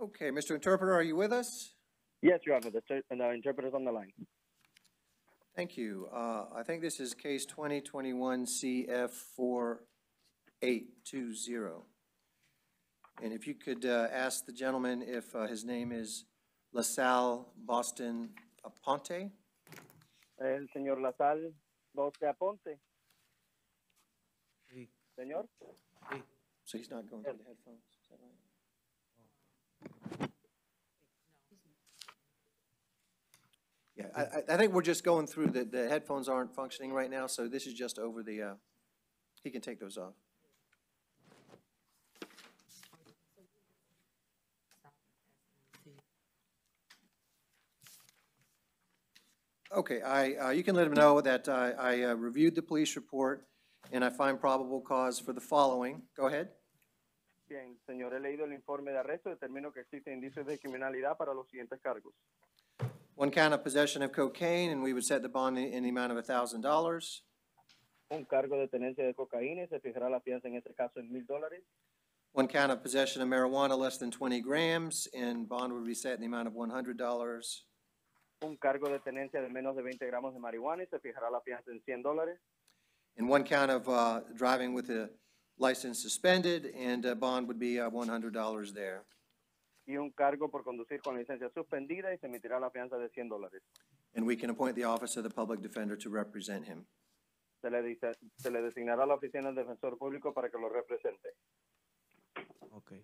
Okay, Mr. Interpreter, are you with us? Yes, Your Honor, the interpreter's on the line. Thank you. I think this is case 2021 CF 4820. And if you could ask the gentleman if his name is LaSalle Boston Aponte. El señor LaSalle Boston Aponte. Sí. Señor? Sí. So he's not going through the headphones, is that right? Yeah, I think we're just going through the headphones aren't functioning right now, so this is just over the, he can take those off. Okay, you can let him know that I reviewed the police report and I find probable cause for the following. Go ahead. Bien, señor, he leído el informe de arresto, determino que existen indicios de criminalidad para los siguientes cargos. One count of possession of cocaine, and we would set the bond in the amount of $1,000. Un cargo de tenencia de cocaína y se fijará la fianza en este caso en $1,000. One count of possession of marijuana less than 20 grams, and bond would be set in the amount of $100. Un cargo de tenencia de menos de 20 gramos de marihuana y se fijará la fianza en $100. And one count of driving with a license suspended, and bond would be $100 there. Y un cargo por conducir con licencia suspendida y se emitirá la fianza de $100. And we can appoint the office of the public defender to represent him. Se le designará la oficina del defensor público para que lo represente. Okay.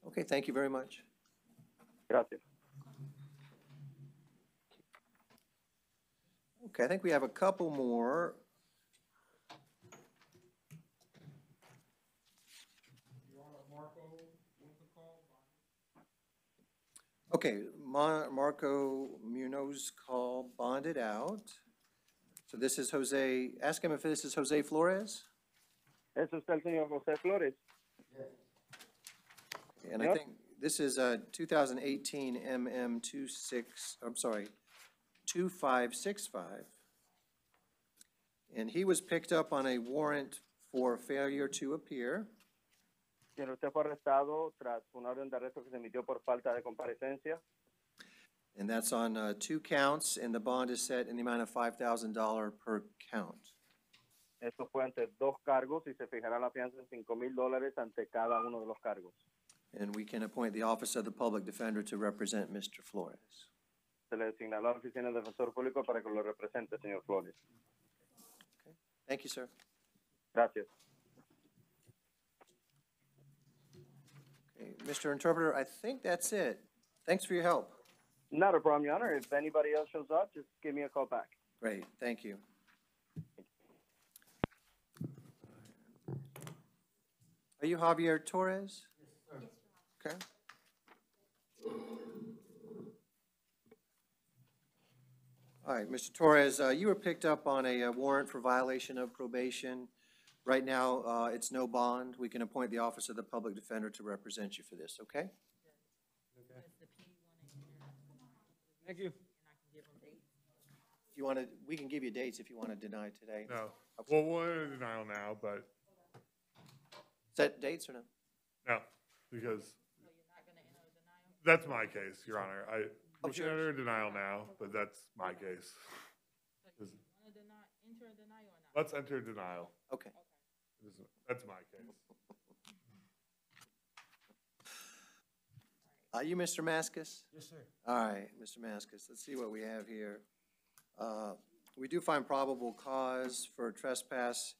Okay, thank you very much. Gracias. Okay, I think we have a couple more. Okay, Marco Munoz call bonded out. So this is Jose, ask him if this is Jose Flores. ¿Es usted el señor José Flores? And I think this is 2018 2565. And he was picked up on a warrant for failure to appear. Quien usted fue arrestado tras una orden de arresto que se emitió por falta de comparecencia. And that's on 2 counts, and the bond is set in the amount of $5,000 per count. Esto fue ante 2 cargos y se fijará la fianza en $5,000 ante cada uno de los cargos. And we can appoint the office of the public defender to represent Mr. Flores. Se le designará la oficina del defensor público para que lo represente, señor Flores. Okay. Thank you, sir. Gracias. Okay. Mr. Interpreter, I think that's it. Thanks for your help. Not a problem, Your Honor. If anybody else shows up, just give me a call back. Great, thank you. Are you Javier Torres? Yes, sir. Okay. All right, Mr. Torres, you were picked up on a warrant for violation of probation. Right now, it's no bond. We can appoint the office of the public defender to represent you for this, okay? Thank you. If you want to, we can give you dates if you want to deny today. No. Okay. Well, we're in denial now, but Set dates or no? no, because that's my case, Your Honor. We can sure. enter a denial now, but that's my case. Let's enter denial. Okay. That's my case. Are you Mr. Maskus? Yes, sir. All right, Mr. Maskus, let's see what we have here. We do find probable cause for trespass,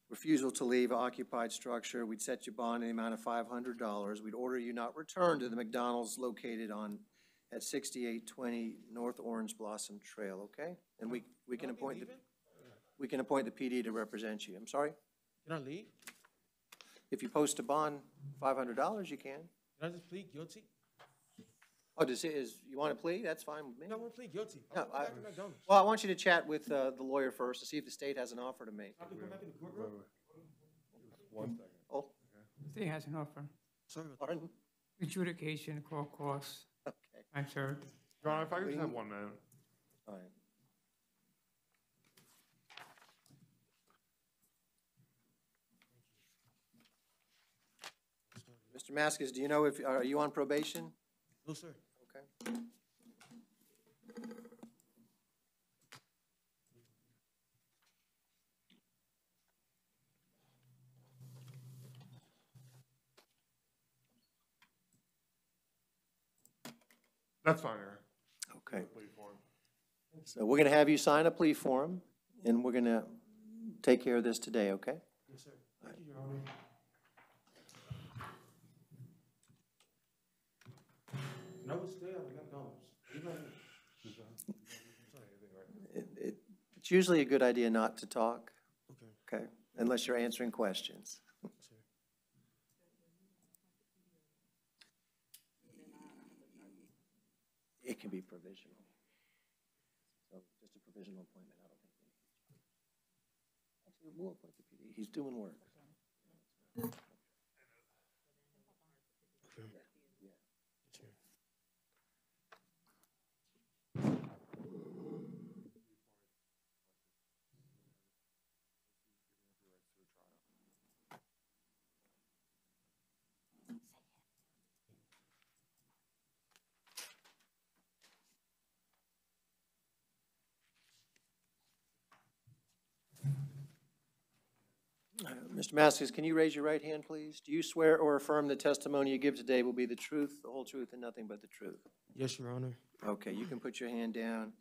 refusal to leave occupied structure. We'd set you bond in the amount of $500. We'd order you not return to the McDonald's located at 6820 North Orange Blossom Trail, okay? And we can appoint the PD to represent you. I'm sorry? Can I leave? If you post a bond, $500, you can. Can I just plead guilty? Oh, you want to plead? That's fine with me. No, I want to plead guilty. No, I'll go back to McDonald's. Well, I want you to chat with the lawyer first to see if the state has an offer to make. I can come back in the courtroom. One second. Oh, State has an offer. Sorry about pardon? Adjudication, court costs, Okay, time served. Your Honor, if I could just have 1 minute. all right. Mr. Maskis, do you know if, are you on probation? No, sir. Okay. That's fine, Your Honor. Okay. Plea form. So we're going to have you sign a plea form, and we're going to take care of this today, okay? Yes, sir. Thank you, Your Honor. No, it's there. I got dollars. You got it. It's usually a good idea not to talk, Okay. okay? Unless you're answering questions. Sir. It can be provisional. So just a provisional appointment, I don't think we need. Actually, we'll appoint the PD. He's doing work. Okay. Yeah. Sure. Mr. Masters, can you raise your right hand, please? Do you swear or affirm the testimony you give today will be the truth, the whole truth, and nothing but the truth? Yes, Your Honor. Okay, you can put your hand down.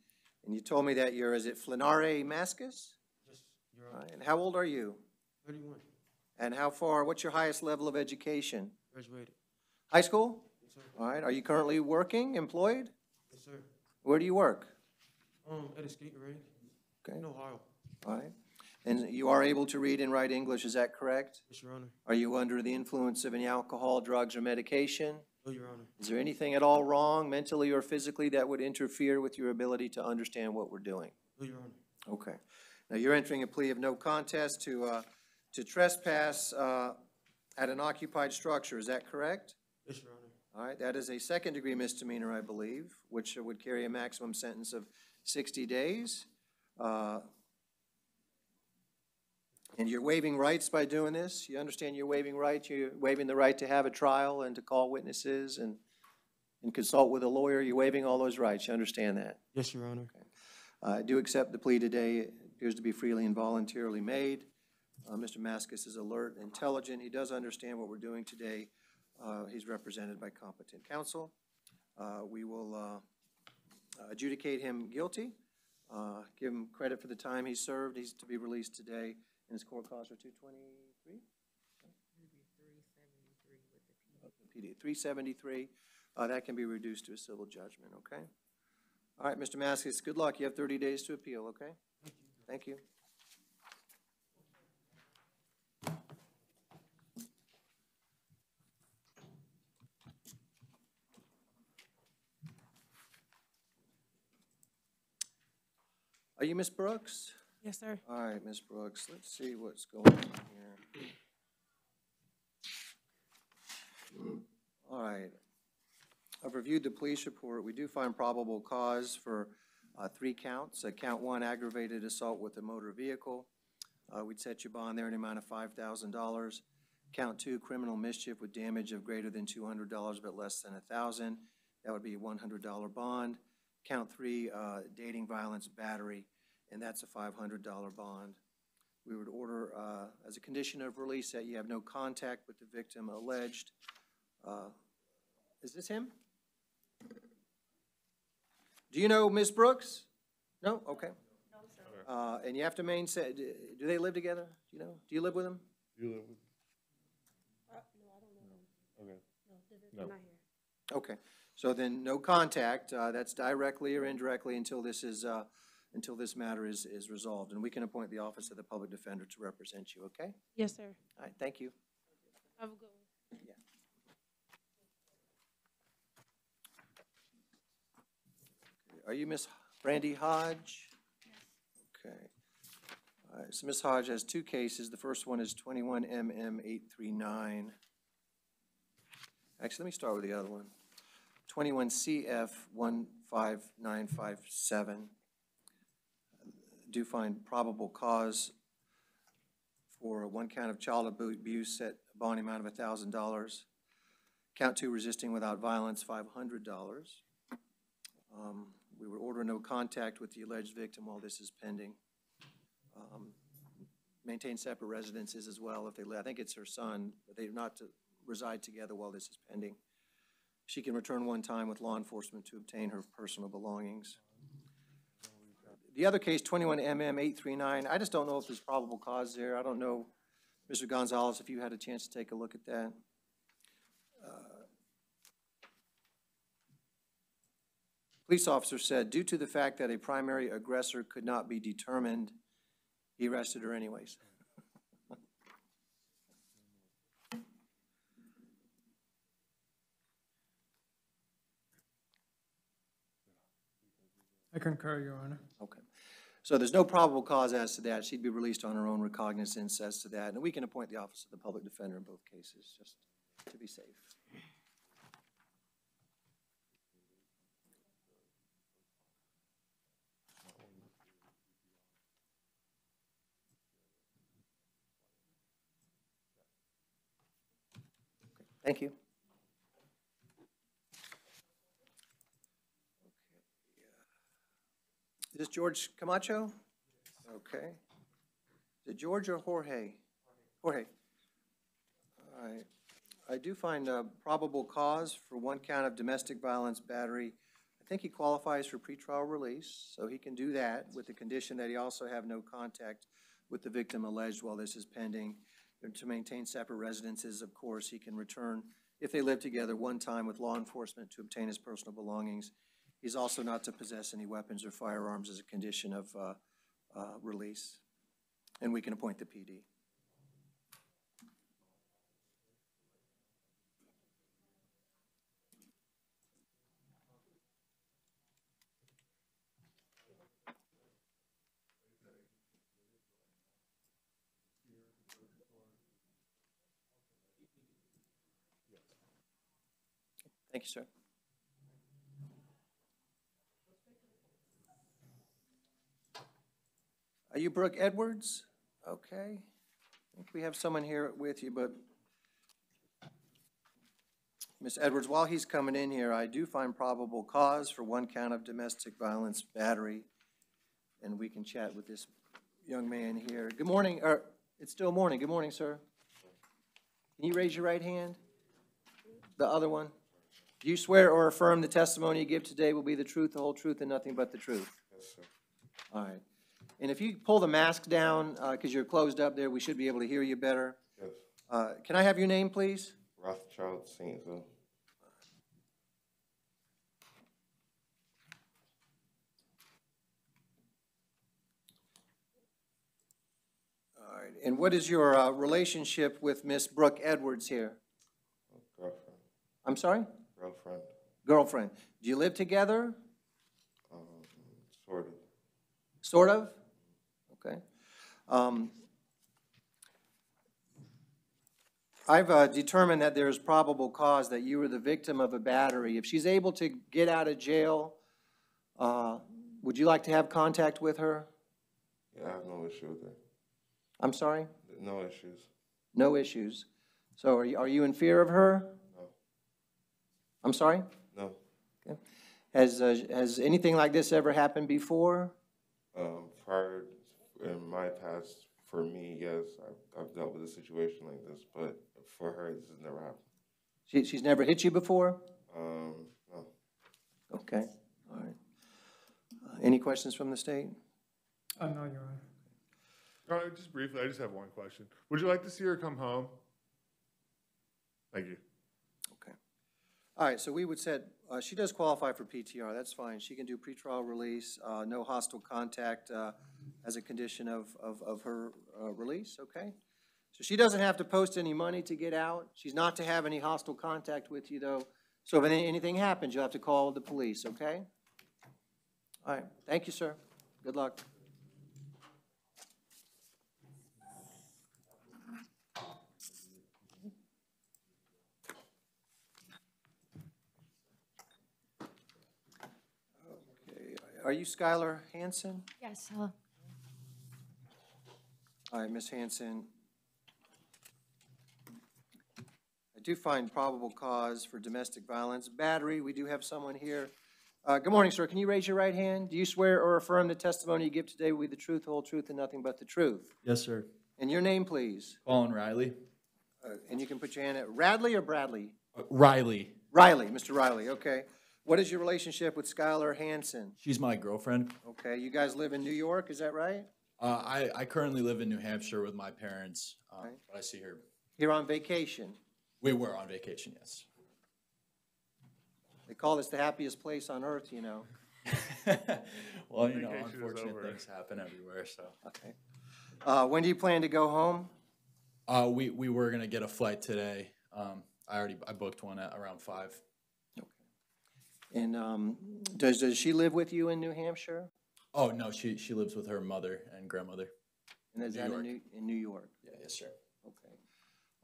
And you told me that you're, is it Flanare Mascus? Yes, Your All Honor. right, and how old are you? 31. And how far, what's your highest level of education? Graduated. High school? Yes, sir. All right, are you currently working, employed? Yes, sir. Where do you work? At a skating rink Okay, in Ohio. all right. And you are able to read and write English, is that correct? Yes, Your Honor. Are you under the influence of any alcohol, drugs, or medication? No, Your Honor. Is there anything at all wrong, mentally or physically, that would interfere with your ability to understand what we're doing? No, Your Honor. Okay. Now, you're entering a plea of no contest to trespass at an occupied structure, is that correct? Yes, Your Honor. All right, that is a second-degree misdemeanor, I believe, which would carry a maximum sentence of 60 days. And you're waiving rights by doing this? You understand you're waiving rights? You're waiving the right to have a trial and to call witnesses and consult with a lawyer? You're waiving all those rights, you understand that? Yes, Your Honor. I do accept the plea today. It appears to be freely and voluntarily made. Mr. Mascus is alert, intelligent. He does understand what we're doing today. He's represented by competent counsel. We will adjudicate him guilty, give him credit for the time he served. He's to be released today, and his court costs are $223? PD, $373. That can be reduced to a civil judgment, okay? All right, Mr. Mascus, good luck. You have 30 days to appeal, okay? Thank you. Are you Miss Brooks? Yes, sir. All right, Miss Brooks, let's see what's going on here. All right. I've reviewed the police report. We do find probable cause for 3 counts. Count 1, aggravated assault with a motor vehicle. We'd set your bond there in the amount of $5,000. Count 2, criminal mischief with damage of greater than $200 but less than $1,000. That would be a $100 bond. Count 3, dating violence battery, and that's a $500 bond. We would order as a condition of release that you have no contact with the victim alleged. Is this him? Do you know Ms. Brooks? No? Okay. No, sir. And you have to do they live together? Do you know? Do you live with them? You live with, No, I don't know. okay. No, No. they're not here. Okay. So then no contact, that's directly or indirectly until this is, until this matter is resolved. And we can appoint the Office of the Public Defender to represent you, okay? Yes, sir. All right, thank you. Have a good one. Yeah. Are you Miss Brandy Hodge? Okay. All right, so Ms. Hodge has 2 cases. The first one is 21MM839. Actually, let me start with the other one. 21CF15957. Do find probable cause for 1 count of child abuse at a bond amount of $1,000. Count 2, resisting without violence, $500. We would order no contact with the alleged victim while this is pending. Maintain separate residences as well if they live. I think it's her son, but they're not to reside together while this is pending. She can return one time with law enforcement to obtain her personal belongings. The other case, 21 MM 839, I just don't know if there's probable cause there. I don't know, Mr. Gonzalez, if you had a chance to take a look at that. Police officer said, due to the fact that a primary aggressor could not be determined, he arrested her anyways. I concur, Your Honor. Okay. So there's no probable cause as to that. She'd be released on her own recognizance as to that. And we can appoint the office of the public defender in both cases, just to be safe. Thank you. Is this George Camacho? Okay. Is it George or Jorge? Jorge. All right. I do find a probable cause for one count of domestic violence battery. I think he qualifies for pretrial release, so he can do that with the condition that he also have no contact with the victim alleged while this is pending. And to maintain separate residences, of course, he can return, if they live together, one time with law enforcement to obtain his personal belongings. He's also not to possess any weapons or firearms as a condition of release. And we can appoint the PD. Thank you, sir. Are you Brooke Edwards? Okay. I think we have someone here with you, but Ms. Edwards, while he's coming in here, I do find probable cause for one count of domestic violence battery, and we can chat with this young man here. Good morning, or it's still morning. Good morning, sir. Can you raise your right hand? The other one. Do you swear or affirm the testimony you give today will be the truth, the whole truth, and nothing but the truth? Yes, sir. All right. And if you pull the mask down, because you're closed up there, we should be able to hear you better. Yes. Can I have your name, please? Rothschild, Saintville. All right. And what is your relationship with Miss Brooke Edwards here? Girlfriend. I'm sorry? Girlfriend. Girlfriend. Do you live together? Sort of. Sort of? Okay. I've determined that there's probable cause that you were the victim of a battery. If she's able to get out of jail, would you like to have contact with her? Yeah, I have no issue with her. I'm sorry? No issues. No issues. So are you in fear of her? No. I'm sorry? No. Okay. Has anything like this ever happened before? Prior, in my past, for me, yes, I've dealt with a situation like this, but for her, this has never happened. She's never hit you before? No. Okay, all right. Any questions from the state? No, Your Honor. Just briefly, I just have one question. Would you like to see her come home? Thank you. Okay. All right, so we would say, she does qualify for PTR, that's fine. She can do pretrial release, no hostile contact as a condition of her release, okay? So she doesn't have to post any money to get out. She's not to have any hostile contact with you, though. So if anything happens, you'll have to call the police, okay? All right, thank you, sir. Good luck. Are you Skylar Hansen? Yes, All right, Ms. Hansen. I do find probable cause for domestic violence. Battery, we do have someone here. Good morning, sir. Can you raise your right hand? Do you swear or affirm the testimony you give today will be the truth, the whole truth, and nothing but the truth? Yes, sir. And your name, please? Colin Riley. And you can put your hand at Radley or Bradley? Riley. Riley, Mr. Riley, okay. What is your relationship with Skylar Hansen? She's my girlfriend. Okay, you guys live in New York, is that right? I currently live in New Hampshire with my parents, Okay. but I see her. Here on vacation. We were on vacation, yes. They call this the happiest place on earth, you know. Well, you know, Vacation is unfortunate over. things happen everywhere, so. Okay. When do you plan to go home? We were gonna get a flight today. I booked one at around 5. And does she live with you in New Hampshire? Oh, no, she lives with her mother and grandmother. And is New that York. in New York? Yeah, yes, sir. Okay.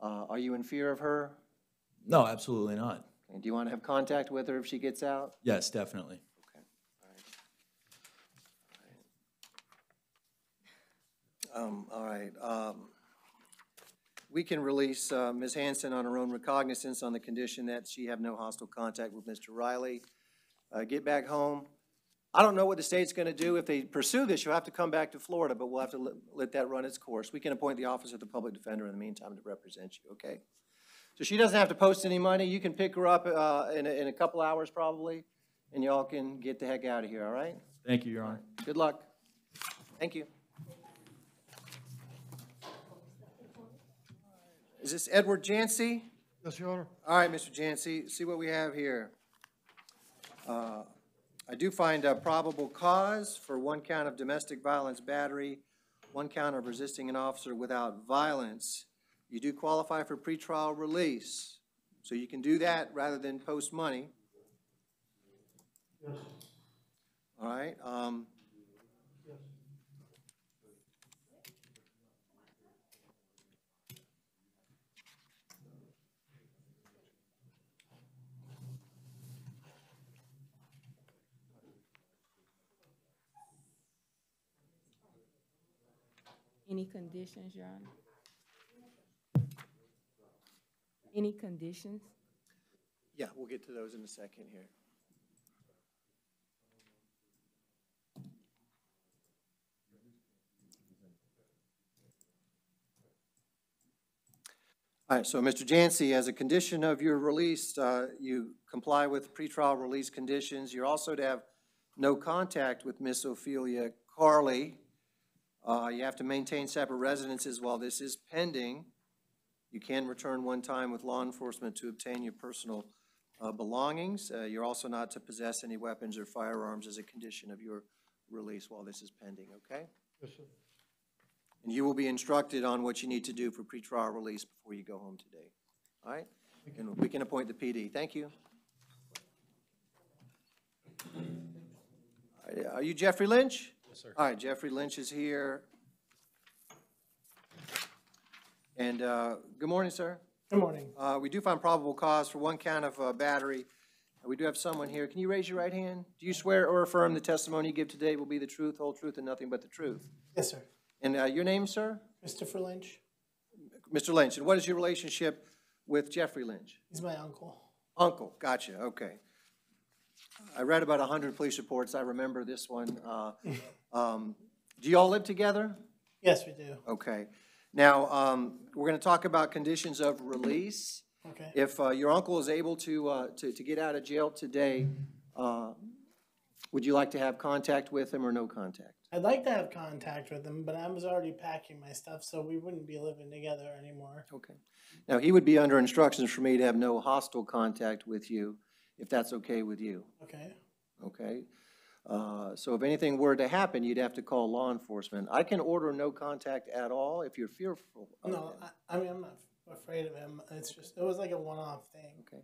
Are you in fear of her? No, absolutely not. And do you want to have contact with her if she gets out? Yes, definitely. Okay. All right. We can release Ms. Hanson on her own recognizance on the condition that she have no hostile contact with Mr. Riley. Get back home. I don't know what the state's going to do. If they pursue this, you'll have to come back to Florida, but we'll have to let that run its course. We can appoint the office of the public defender in the meantime to represent you, okay? So she doesn't have to post any money. You can pick her up in a couple hours probably, and y'all can get the heck out of here, all right? Thank you, Your Honor. Good luck. Thank you. Is this Edward Jancy? Yes, Your Honor. All right, Mr. Jancy, see what we have here. I do find a probable cause for 1 count of domestic violence battery, 1 count of resisting an officer without violence. You do qualify for pretrial release, so you can do that rather than post money. Yes. All right. Yes. Any conditions, Your Honor? Any conditions? Yeah, we'll get to those in a second here. All right, so Mr. Jancy, as a condition of your release, you comply with pretrial release conditions. You're also to have no contact with Miss Ophelia Carley. You have to maintain separate residences while this is pending. You can return one time with law enforcement to obtain your personal belongings. You're also not to possess any weapons or firearms as a condition of your release while this is pending, okay? Yes, sir. And you will be instructed on what you need to do for pretrial release before you go home today, all right? And we can appoint the PD. Thank you. All right, are you Jeffrey Lynch? Yes, sir. All right, Jeffrey Lynch is here. And good morning, sir. Good morning. We do find probable cause for 1 count of battery. We do have someone here. Can you raise your right hand? Do you swear or affirm the testimony you give today will be the truth, whole truth, and nothing but the truth? Yes, sir. And your name, sir? Christopher Lynch. Mr. Lynch. And what is your relationship with Jeffrey Lynch? He's my uncle. Uncle, gotcha, okay. I read about 100 police reports. I remember this one. Do you all live together? Yes, we do. Okay. Now, we're going to talk about conditions of release. Okay. If your uncle is able to get out of jail today, would you like to have contact with him or no contact? I'd like to have contact with him, but I was already packing my stuff, so we wouldn't be living together anymore. Okay. Now, he would be under instructions for me to have no hostile contact with you, if that's okay with you. Okay. Okay? So if anything were to happen, you'd have to call law enforcement. I can order no contact at all if you're fearful of No, him. I mean, I'm not afraid of him. It's just, it was like a one-off thing. Okay.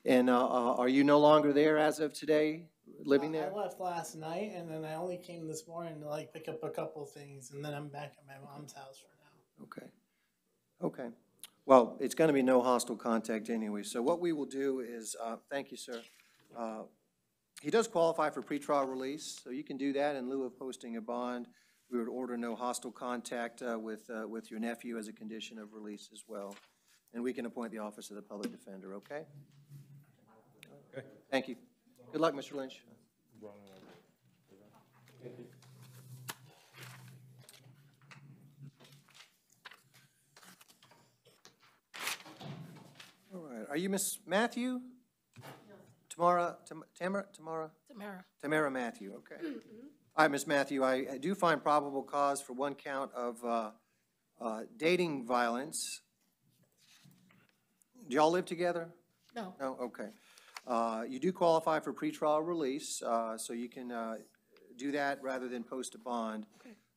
And are you no longer there as of today, living there? I left last night, and then I only came this morning to like pick up a couple things, and then I'm back at my mom's house for now. Okay. Okay. Well, it's going to be no hostile contact anyway. So what we will do is, thank you, sir. He does qualify for pretrial release, so you can do that in lieu of posting a bond. We would order no hostile contact with your nephew as a condition of release as well. and we can appoint the Office of the Public Defender, okay? Thank you. Good luck, Mr. Lynch. All right, are you Miss Matthew? Tamara Matthew, okay. All right, Miss Matthew, I do find probable cause for one count of dating violence. Do y'all live together? No. No, okay. You do qualify for pretrial release, so you can do that rather than post a bond.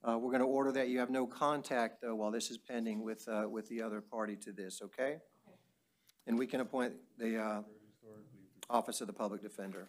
We're going to order that you have no contact, though, while this is pending with the other party to this, okay? And we can appoint the Office of the Public Defender.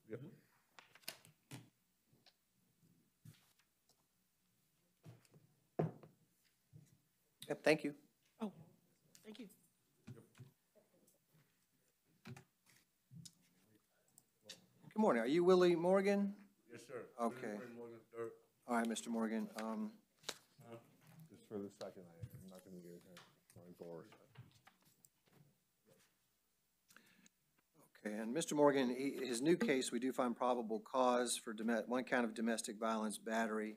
Yep. Yep, thank you. Oh, thank you. Good morning. Are you Willie Morgan? Yes, sir. Okay. All right, Mr. Morgan. Just for the second, I'm not going to get it going forward. Okay, and Mr. Morgan, his new case, we do find probable cause for one count of domestic violence battery.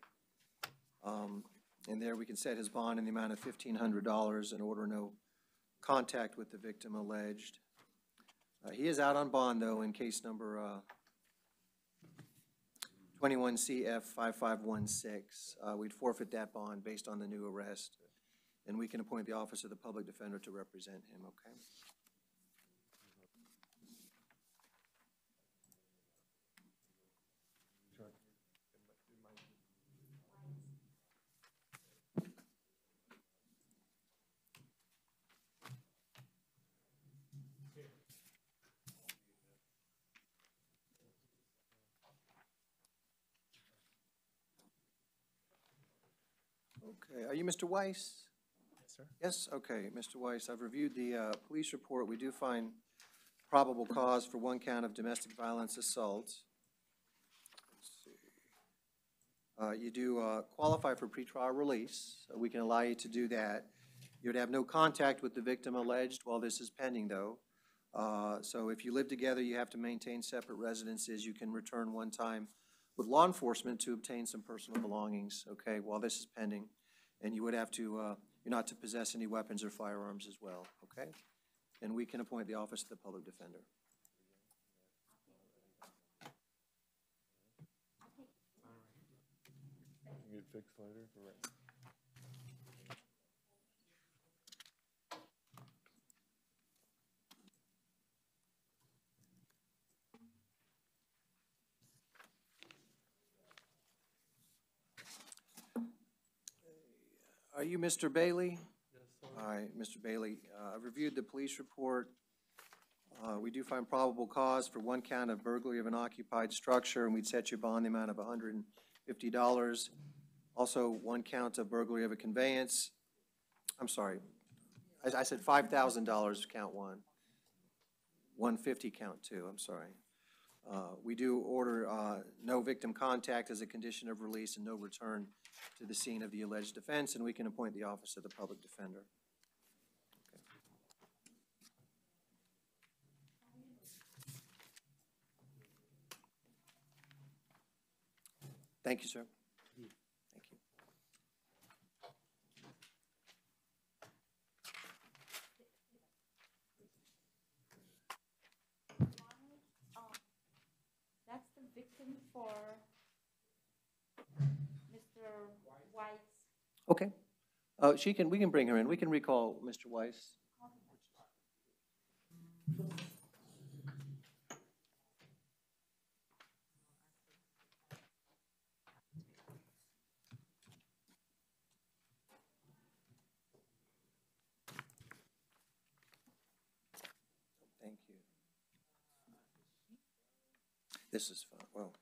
And there we can set his bond in the amount of $1,500 and order no contact with the victim alleged. He is out on bond, though, in case number 21 CF 5516. We'd forfeit that bond based on the new arrest, and we can appoint the Office of the Public Defender to represent him, okay? Okay, are you Mr. Weiss? Yes, sir. Yes, okay, Mr. Weiss, I've reviewed the police report. We do find probable cause for one count of domestic violence assault. Let's see. You do qualify for pretrial release. So we can allow you to do that. You'd have no contact with the victim alleged while this is pending, though. So if you live together, you have to maintain separate residences. You can return one time with law enforcement to obtain some personal belongings, okay, while this is pending. And you would have to, you're not to possess any weapons or firearms as well, okay? And we can appoint the Office of the Public Defender. You get fixed later for right. Are you Mr. Bailey? Yes, sir. All right, Mr. Bailey, I've reviewed the police report. We do find probable cause for one count of burglary of an occupied structure, and we'd set your bond the amount of $150. Also, one count of burglary of a conveyance. I'm sorry, I said $5,000, count one. 150, count two, I'm sorry. We do order no victim contact as a condition of release and no return to the scene of the alleged offense, and we can appoint the Office of the Public Defender. Okay. Thank you, sir. Thank you. That's the victim for Mr. White's. Okay. We can bring her in. We can recall Mr. Weiss. This is fine, well.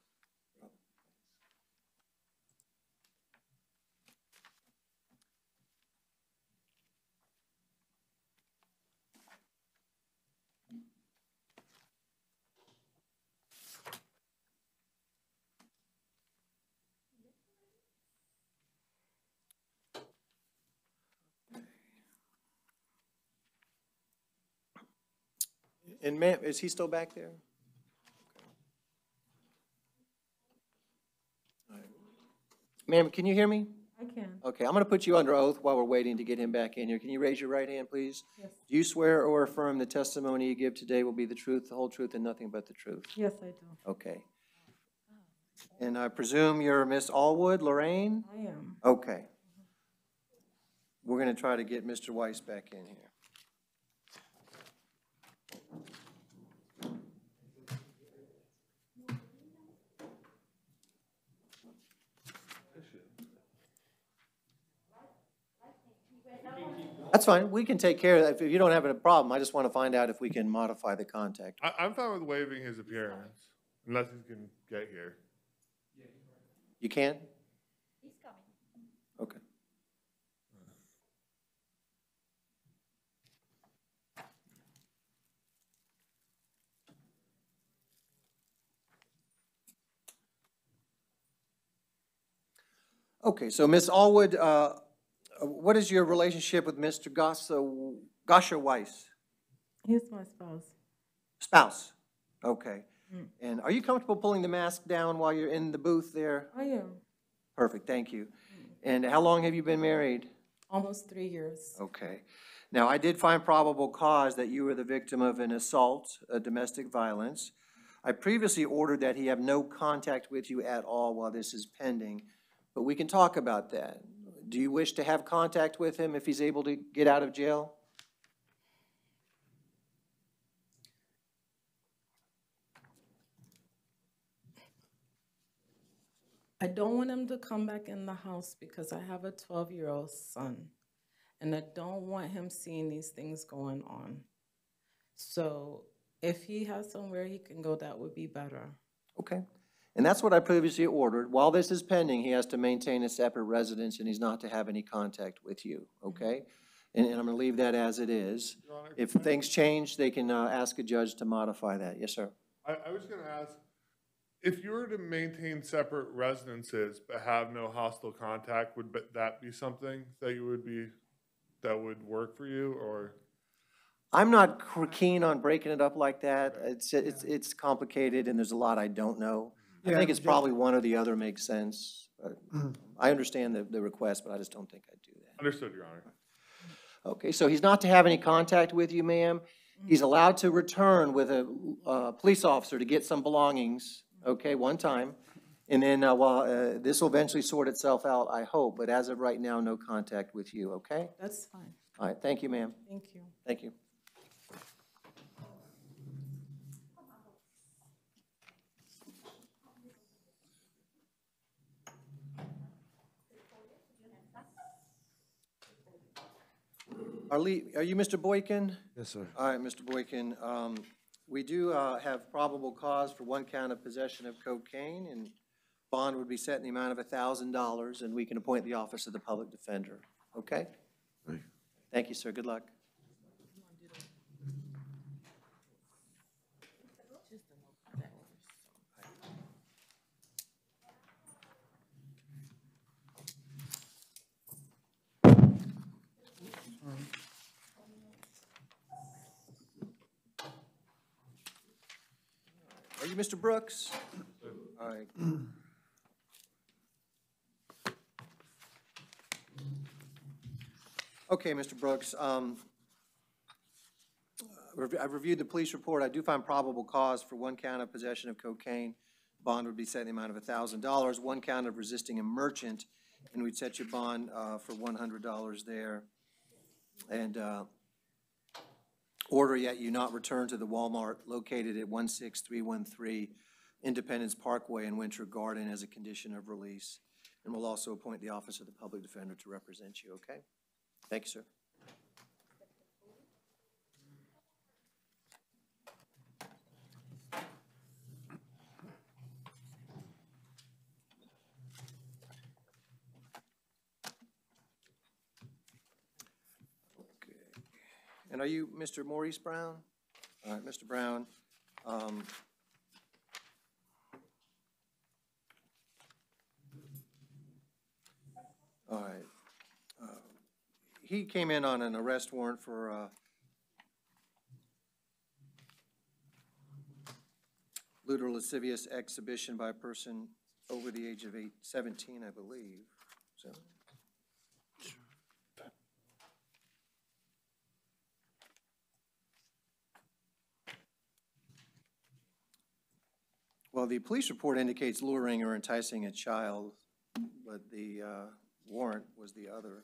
And ma'am, is he still back there? All right. Ma'am, can you hear me? I can. Okay, I'm going to put you under oath while we're waiting to get him back in here. Can you raise your right hand, please? Yes. Do you swear or affirm the testimony you give today will be the truth, the whole truth, and nothing but the truth? Yes, I do. Okay. And I presume you're Miss Allwood, Lorraine? I am. Okay. We're going to try to get Mr. Weiss back in here. That's fine. We can take care of that. If you don't have a problem, I just want to find out if we can modify the contact. I'm fine with waiving his appearance, unless he can get here. You can? He's coming. Okay. Okay, so Ms. Allwood, what is your relationship with Mr. Gosha Weiss? He's my spouse. Spouse? Okay. And are you comfortable pulling the mask down while you're in the booth there? I am. Perfect, thank you. And how long have you been married? Almost 3 years. Okay. Now, I did find probable cause that you were the victim of an assault, a domestic violence. I previously ordered that he have no contact with you at all while this is pending, but we can talk about that. Do you wish to have contact with him if he's able to get out of jail? I don't want him to come back in the house because I have a 12-year-old son, and I don't want him seeing these things going on. So if he has somewhere he can go, that would be better. Okay. And that's what I previously ordered. While this is pending, he has to maintain a separate residence and he's not to have any contact with you, okay? And I'm going to leave that as it is. Your Honor, If things change, they can ask a judge to modify that. Yes, sir. I was going to ask, if you were to maintain separate residences but have no hostile contact, would that be something that that would work for you, or? I'm not keen on breaking it up like that. It's complicated and there's a lot I don't know. I think it's probably one or the other makes sense. I understand the request, but I just don't think I'd do that. Understood, Your Honor. Okay, so he's not to have any contact with you, ma'am. He's allowed to return with a police officer to get some belongings, okay, one time. And then this will eventually sort itself out, I hope. But as of right now, no contact with you, okay? That's fine. All right, thank you, ma'am. Thank you. Thank you. Are you Mr. Boykin? Yes, sir. All right, Mr. Boykin, we do have probable cause for one count of possession of cocaine, and bond would be set in the amount of $1,000, and we can appoint the office of the public defender, okay? Right. Thank you, sir. Good luck. Are you Mr. Brooks? All right. Okay, Mr. Brooks, I've reviewed the police report. I do find probable cause for one count of possession of cocaine. Bond would be set in the amount of $1,000. One count of resisting a merchant, and we'd set your bond for $100 there. And order yet you not return to the Walmart located at 16313 Independence Parkway in Winter Garden as a condition of release. And we'll also appoint the office of the public defender to represent you, okay? Thank you, sir. And are you Mr. Maurice Brown? All right, Mr. Brown. All right. He came in on an arrest warrant for lewd or lascivious exhibition by a person over the age of 17, I believe. So. Well, the police report indicates luring or enticing a child, but the warrant was the other.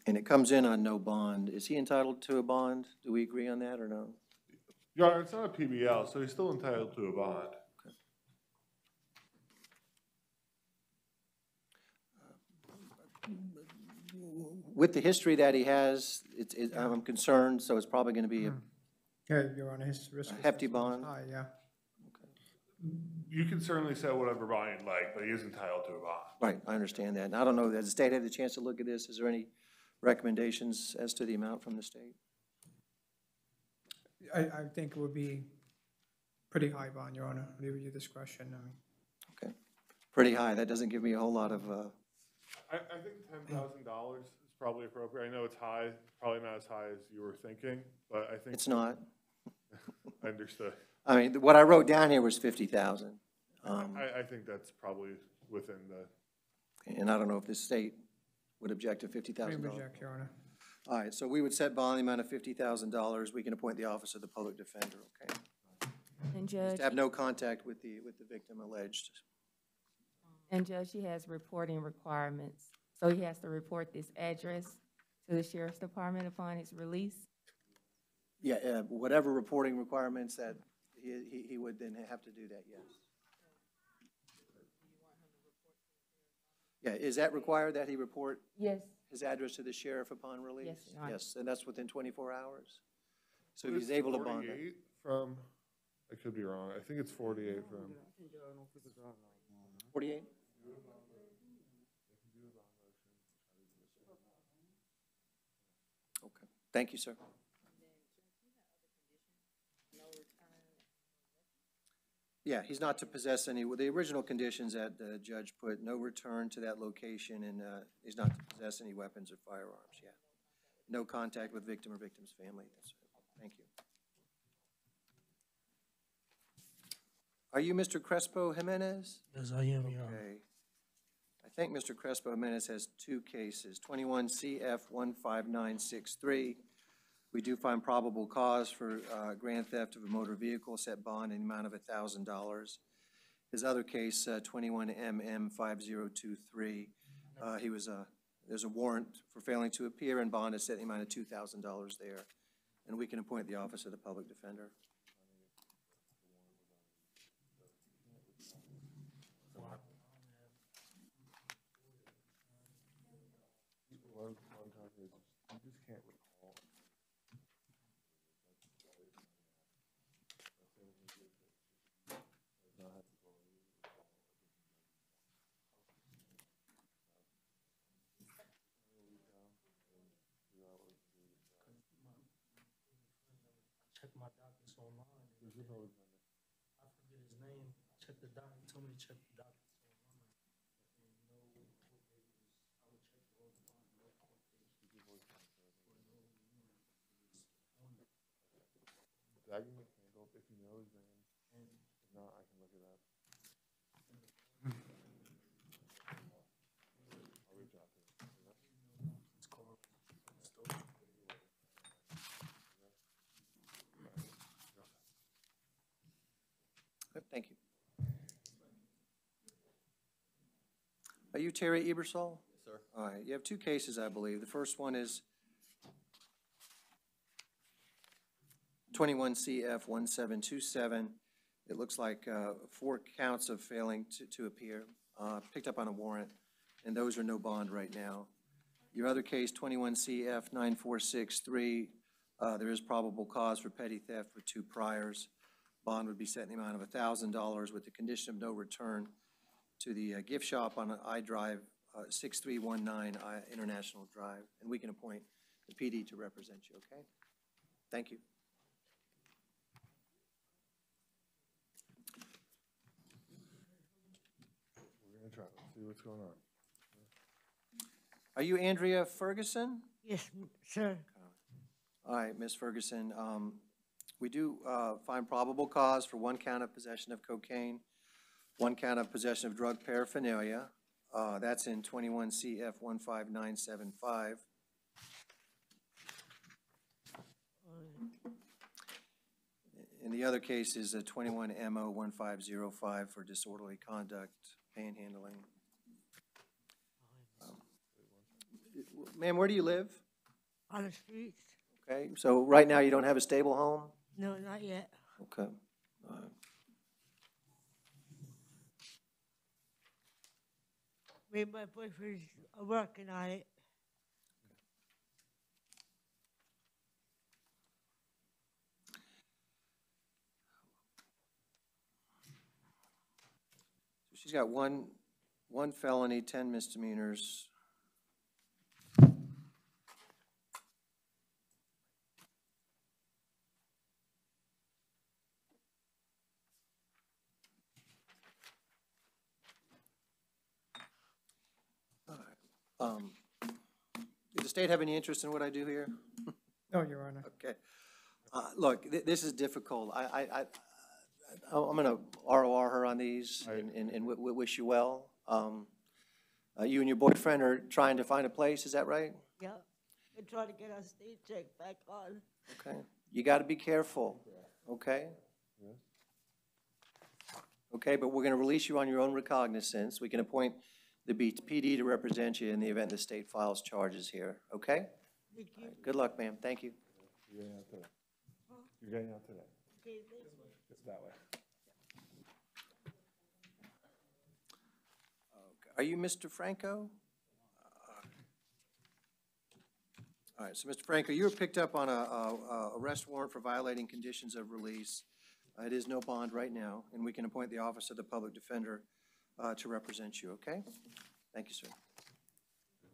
And it comes in on no bond. Is he entitled to a bond? Do we agree on that or no? Your Honor, it's not a PBL, so he's still entitled to a bond. With the history that he has, I'm concerned, so it's probably going to be a Yeah, Your Honor, his risk A hefty assessment is bond? high, yeah. You can certainly set whatever bond you'd like, but he is entitled to a bond. Right, I understand that. And I don't know, has the state had a chance to look at this? Is there any recommendations as to the amount from the state? I think it would be pretty high bond, Your Honor, leave it to your discretion, I mean. Okay, pretty high. That doesn't give me a whole lot of, I think $10,000 is probably appropriate. I know it's high, probably not as high as you were thinking, but I think. it's not. I understood. I mean, what I wrote down here was 50,000. I think that's probably within the. And I don't know if the state would object to $50,000. We reject, Your Honor. All right, so we would set bond the amount of $50,000. We can appoint the office of the public defender, okay? And Just Judge, have no contact with the victim alleged. he has reporting requirements. So he has to report this address to the sheriff's department upon his release? Yeah, whatever reporting requirements that he would then have to do that, yes. Yeah, is that required that he report Yes. his address to the sheriff upon release? Yes, Your Honor. Yes, and that's within 24 hours? So if It's he's able to bond it. 48 from, I could be wrong, I think it's 48 from. 48? Okay, thank you, sir. Yeah, he's not to possess any, the original conditions that the judge put, no return to that location, and he's not to possess any weapons or firearms, yeah. No contact with victim or victim's family, that's it. Thank you. Are you Mr. Crespo Jimenez? Yes, I am, Your Honor. Okay. I think Mr. Crespo Jimenez has two cases, 21 CF 15963. We do find probable cause for grand theft of a motor vehicle, set bond in the amount of $1,000. His other case, 21 MM 5023, there's a warrant for failing to appear, and bond is set in the amount of $2,000 there. And we can appoint the office of the public defender. Check my documents online. I forget his name. Check the doc. He told me to check the documents online. And no court date was, I would check the old bond, no court date. Document handled, if you know his name, if not, I can look it up. I'll reach out to him. It's called. Good, thank you. Are you Terry Ebersol? Yes, sir. All right, you have two cases, I believe. The first one is 21 CF 1727. It looks like 4 counts of failing to appear, picked up on a warrant, and those are no bond right now. Your other case, 21 CF 9463, There is probable cause for petty theft with 2 priors. Bond would be set in the amount of $1,000 with the condition of no return to the gift shop on I-Drive, 6319 International Drive. And we can appoint the PD to represent you, okay? Thank you. We're gonna try to see what's going on. Are you Andrea Ferguson? Yes, sir. All right, Ms. Ferguson, we do find probable cause for 1 count of possession of cocaine, 1 count of possession of drug paraphernalia. That's in 21 CF 15975. And the other case is a 21 MO 1505 for disorderly conduct, panhandling. Ma'am, where do you live? On the streets? Okay, so right now you don't have a stable home? No, not yet. Okay. All right. Me and my boyfriend's working on it. She's got one felony, 10 misdemeanors. All right. Does the state have any interest in what I do here? No, Your Honor. Okay. Look, this is difficult. I'm going to ROR her on these and wish you well. You and your boyfriend are trying to find a place, is that right? Yeah. We're trying to get our state check back on. Okay. You got to be careful, okay? Okay, but we're going to release you on your own recognizance. We can appoint the PD to represent you in the event the state files charges here, okay? Thank you. All right, good luck, ma'am. Thank you. You're getting out today. You're getting out today. Okay, thank you. It's that way. Are you Mr. Franco? All right, so Mr. Franco, you were picked up on a arrest warrant for violating conditions of release. It is no bond right now, and we can appoint the Office of the Public Defender to represent you, okay? Thank you, sir.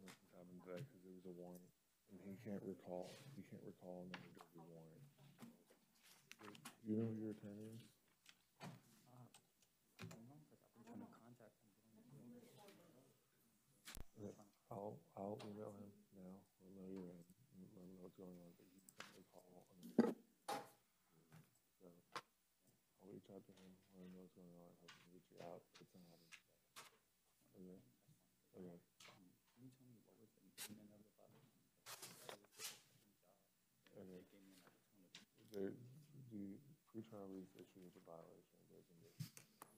This happened today because there was a warrant, and he can't recall and then he does the warrant. You know who your attorney is? I'll email him now, we'll know you're in, and let him know what's going on, but he can't recall. So, I'll reach out to him, let him know what's going on, hope he can reach you out, if it's not happening today. Okay. Can you tell me what was the meaning of the violation? The pretrial release issue is a violation. There's a need.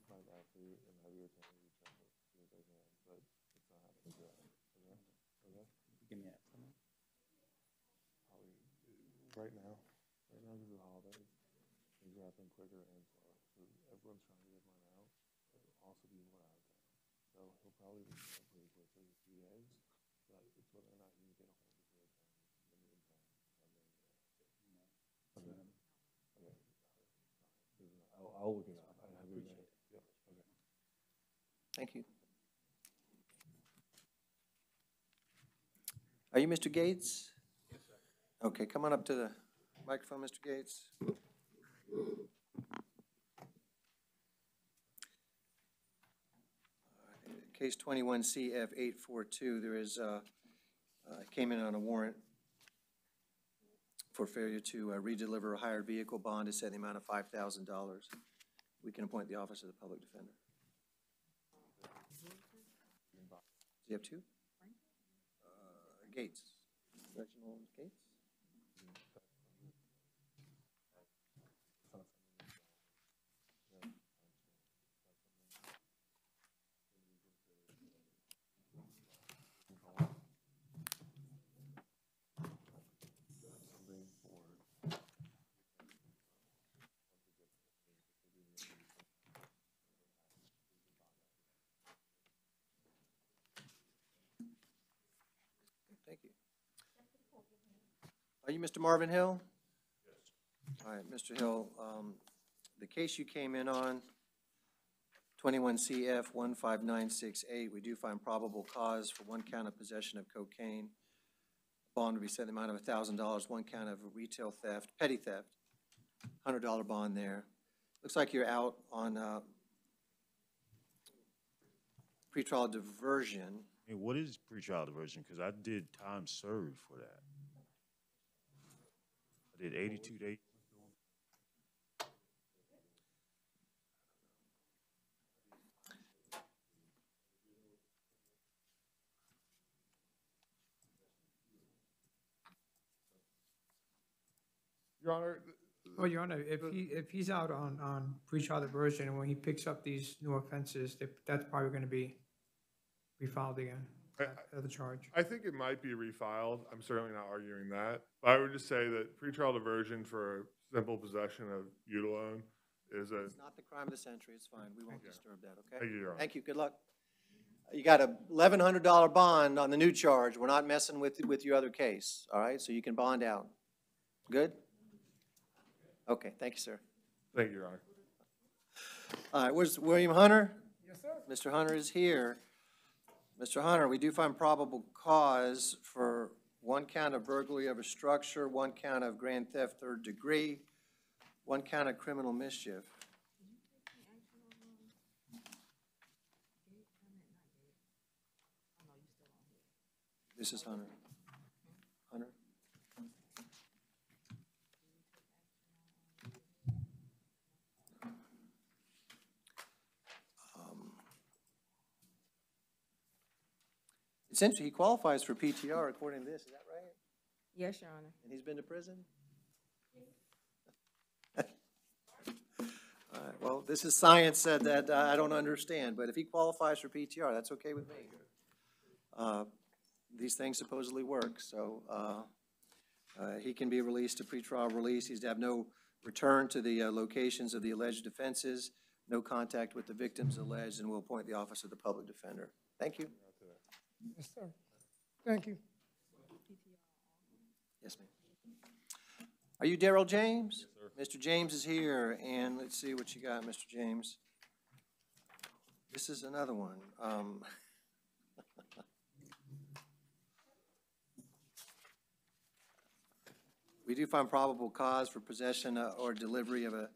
Find out for you and have your attorney reach out as soon as they can, but it's not happening today. Okay? Okay? Give me an estimate. Probably right now because of the holidays, things are happening quicker and slower. So everyone's trying to get mine out, but also be more out of town. So he'll probably be out pretty quickly, a few days, but it's whether or not you can get a hold of your attorney in the meantime. Okay. Okay. I'll look it up. I have your name. Yep. Okay. Thank you. Are you Mr. Gates? Yes, sir. Okay, come on up to the microphone, Mr. Gates. Case 21 CF 842, there is, came in on a warrant for failure to redeliver a hired vehicle bond is set in the amount of $5,000. We can appoint the Office of the Public Defender. Do you have two? Gates. Reginald Gates? Thank you. Are you Mr. Marvin Hill? All right, Mr. Hill, the case you came in on, 21 CF 15968, we do find probable cause for one count of possession of cocaine. Bond to be set in the amount of $1,000, one count of retail theft, petty theft, $100 bond there. Looks like you're out on pretrial diversion. Hey, what is pretrial diversion? Because I did time served for that. I did 82 days. Your Honor. Oh, Your Honor, if he's out on pretrial diversion and when he picks up these new offenses, that's probably going to be refiled again, the charge. I think it might be refiled. I'm certainly not arguing that. But I would just say that pretrial diversion for simple possession of Utilone is a. It's not the crime of the century, it's fine, we won't disturb that, okay? Thank you, Your Honor. Thank you, good luck. You got a $1,100 bond on the new charge, we're not messing with your other case, all right? So you can bond out. Good? Okay, thank you, sir. Thank you, Your Honor. All right, where's William Hunter? Yes, sir. Mr. Hunter is here. Mr. Hunter, we do find probable cause for one count of burglary of a structure, one count of grand theft third degree, one count of criminal mischief. This is Hunter. Hunter? Essentially, he qualifies for PTR according to this, is that right? Yes, Your Honor. And he's been to prison? All right, well, this is science that I don't understand, but if he qualifies for PTR, that's okay with me. These things supposedly work, so he can be released to pretrial release. He's to have no return to the locations of the alleged offenses, no contact with the victims alleged, and we'll appoint the Office of the Public Defender. Thank you. Yes, sir. Thank you. Yes, ma'am. Are you Darrell James? Yes, sir. Mr. James is here, and let's see what you got, Mr. James. This is another one. We do find probable cause for possession or delivery of a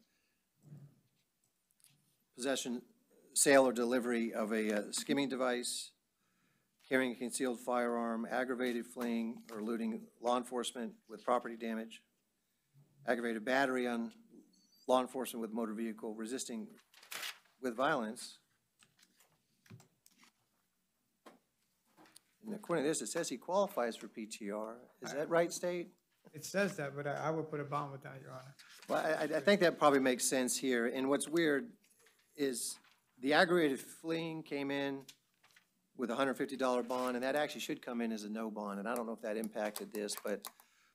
sale or delivery of a skimming device, carrying a concealed firearm, aggravated fleeing or eluding law enforcement with property damage, aggravated battery on law enforcement with motor vehicle, resisting with violence. And according to this, it says he qualifies for PTR. Is that right, State? It says that, but I would put a bond with that, Your Honor. Well, I think that probably makes sense here. And what's weird is the aggravated fleeing came in with a $150 bond, and that actually should come in as a no bond. And I don't know if that impacted this, but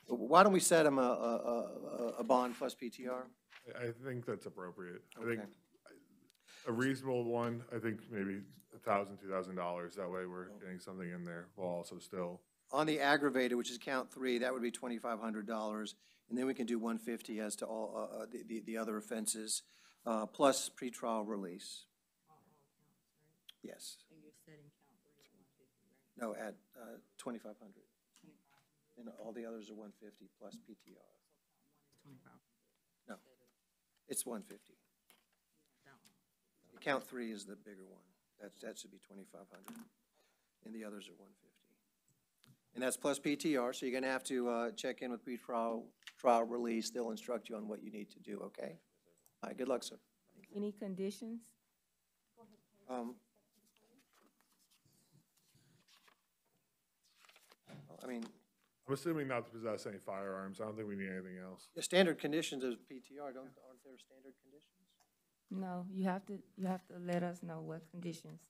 why don't we set him a bond plus PTR? I think that's appropriate. Okay. I think a reasonable one, I think maybe $1,000, $2,000. That way we're getting something in there while also still. On the aggravated, which is count 3, that would be $2,500, and then we can do $150 as to all the other offenses, plus pretrial release. Yes. And you're setting count 3 at 150, right? No, at $2,500. And all the others are $150 plus PTR. No, it's $150. Count 3 is the bigger one. That should be $2,500, and the others are $150. And that's plus PTR, so you're going to have to check in with pretrial release. They'll instruct you on what you need to do, okay? All right, good luck, sir. Any conditions? I mean, I'm assuming not to possess any firearms. I don't think we need anything else. the standard conditions of PTR, aren't there standard conditions? No, you have to let us know what conditions.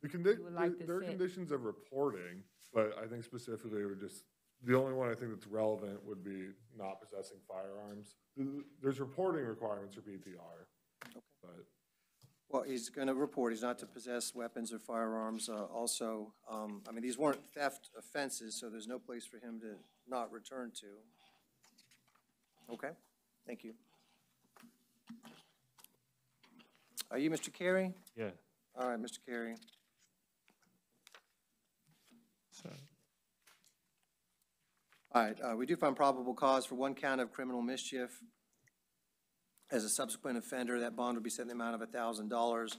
There are set. conditions of reporting, but I think specifically we're just, the only one I think that's relevant would be not possessing firearms. There's reporting requirements for PTR, but. Well, he's going to report he's not to possess weapons or firearms. Also, I mean, these weren't theft offenses, so there's no place for him to not return to. Okay? Thank you. Are you Mr. Carey? Yeah. All right, Mr. Carey. Sorry. All right, we do find probable cause for one count of criminal mischief. As a subsequent offender, that bond would be set in the amount of $1,000.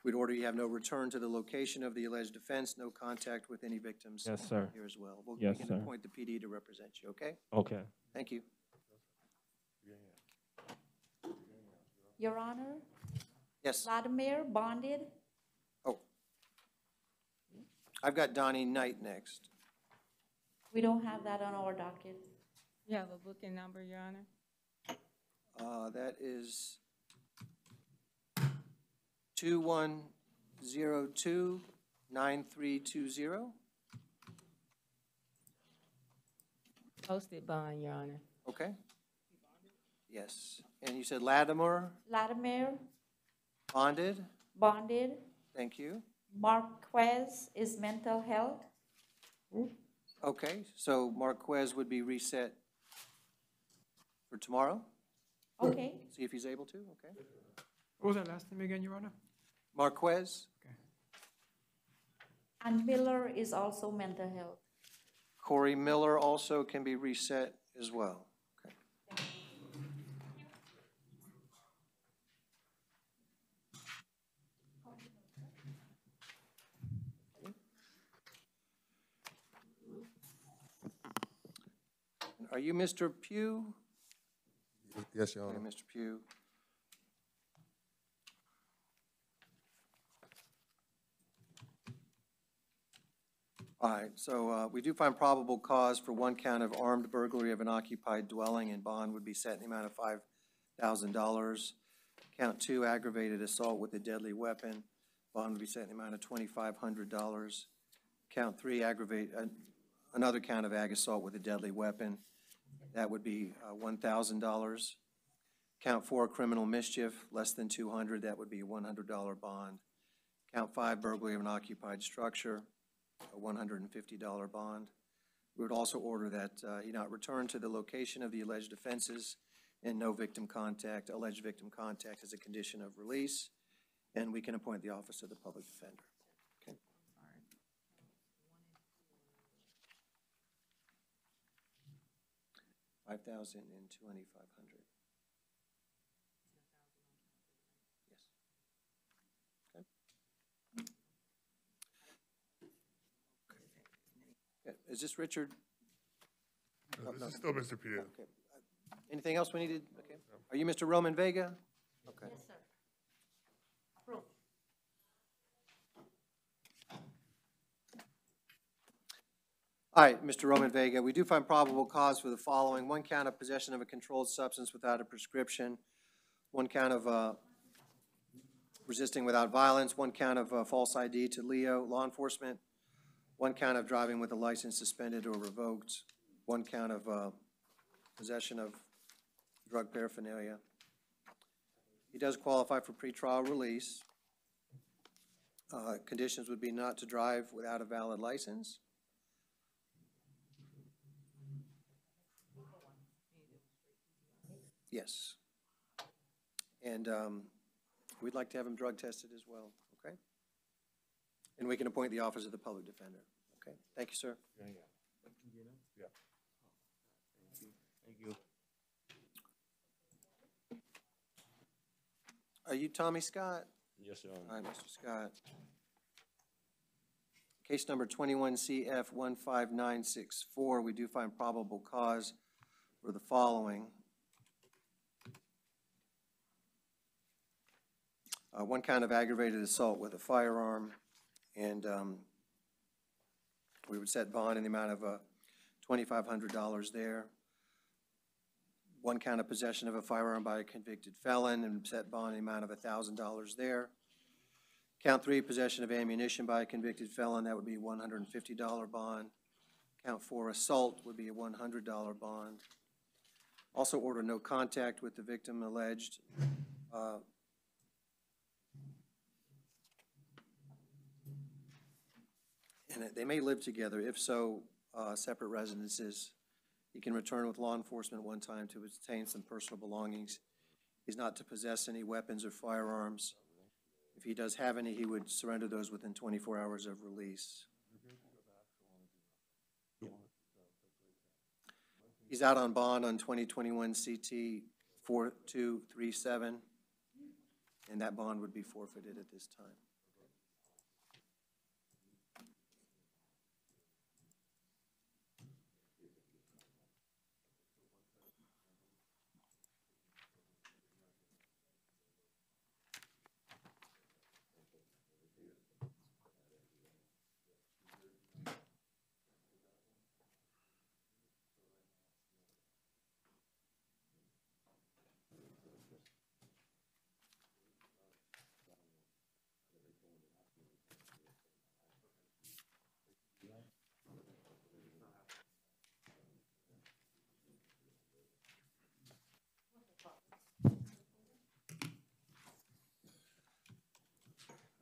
We'd order you have no return to the location of the alleged offense, no contact with any victims. Yes, sir. Here as well. We Yes, can sir. appoint the PD to represent you, okay? Okay. Thank you. Your Honor, Yes. Vladimir bonded. Oh. I've got Donnie Knight next. We don't have that on our docket. You have a booking number, Your Honor? That is 2102-9320. Posted bond, Your Honor. Okay. Yes. And you said Latimer Vladimir bonded? bonded. Thank you. Marquez is mental health. Okay, so Marquez would be reset for tomorrow? Okay. See if he's able to, okay? What was that last name again, Your Honor? Marquez, And Miller is also mental health. Corey Miller also can be reset as well. Okay. Are you Mr. Pugh? Yes, Your Okay, Honor. Mr. Pugh. All right, so we do find probable cause for one count of armed burglary of an occupied dwelling, and bond would be set in the amount of $5,000. Count 2, aggravated assault with a deadly weapon, bond would be set in the amount of $2,500. Count 3, another count of ag assault with a deadly weapon, that would be $1,000. Count 4, criminal mischief, less than $200, that would be a $100 bond. Count 5, burglary of an occupied structure, a $150 bond. We would also order that he not return to the location of the alleged offenses and no victim contact, alleged victim contact as a condition of release, and we can appoint the office of the public defender. Okay. 5,000 and 2,500. Yes. Okay. Okay. Is this Richard? This is still Mr. Pugh. Okay. Anything else we needed? Okay. Are you Mr. Roman Vega? Okay. Yes, sir. Approve. All right, Mr. Roman Vega, we do find probable cause for the following: one count of possession of a controlled substance without a prescription, one count of resisting without violence, one count of false ID to law enforcement, one count of driving with a license suspended or revoked, one count of possession of drug paraphernalia. He does qualify for pretrial release. Conditions would be not to drive without a valid license. Yes. And we'd like to have him drug tested as well, okay? And we can appoint the office of the public defender, okay? Thank you, sir. Yeah. Thank you. Are you Tommy Scott? Yes, Your Honor. All right, Mr. Scott. Case number 21CF15964, we do find probable cause for the following. One count of aggravated assault with a firearm, and we would set bond in the amount of $2,500 there. One count of possession of a firearm by a convicted felon, and set bond in the amount of $1,000 there. Count 3, possession of ammunition by a convicted felon, that would be a $150 bond. Count 4, assault would be a $100 bond. Also order no contact with the victim alleged. And they may live together. If so, separate residences He can return with law enforcement one time to obtain some personal belongings. He's not to possess any weapons or firearms. If he does have any, he would surrender those within 24 hours of release. He's out on bond on 2021 CT 4237, and that bond would be forfeited at this time.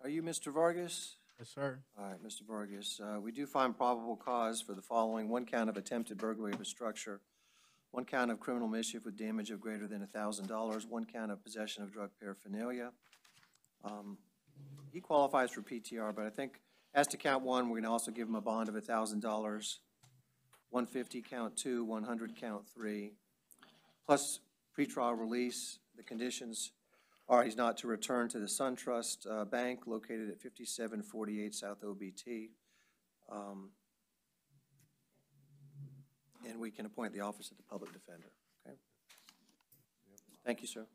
Are you Mr. Vargas? Yes, sir. All right, Mr. Vargas, we do find probable cause for the following: 1 count of attempted burglary of a structure, 1 count of criminal mischief with damage of greater than $1,000, 1 count of possession of drug paraphernalia. He qualifies for PTR, but I think as to count 1, we're going to also give him a bond of $1,000, 150 count 2, 100 count 3, plus pretrial release. The conditions are he's not to return to the SunTrust Bank located at 5748 South OBT. And we can appoint the Office of the Public Defender. Okay. Thank you, sir.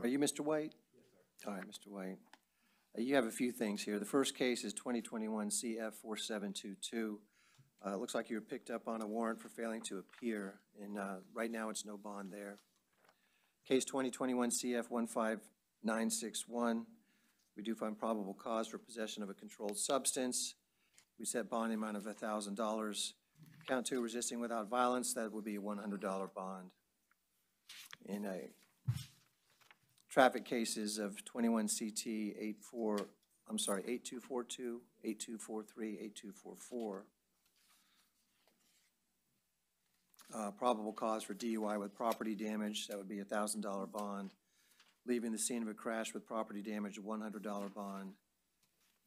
Are you Mr. White? All right, Mr. White. You have a few things here. The first case is 2021 CF 4722. It looks like you were picked up on a warrant for failing to appear, and right now it's no bond there. Case 2021 CF 15961. We do find probable cause for possession of a controlled substance. We set bond amount of $1,000. Count 2, resisting without violence, that would be a $100 bond. In a traffic cases of 21 CT 8242, 8243, 8244. Probable cause for DUI with property damage, that would be a $1,000 bond. Leaving the scene of a crash with property damage, a $100 bond.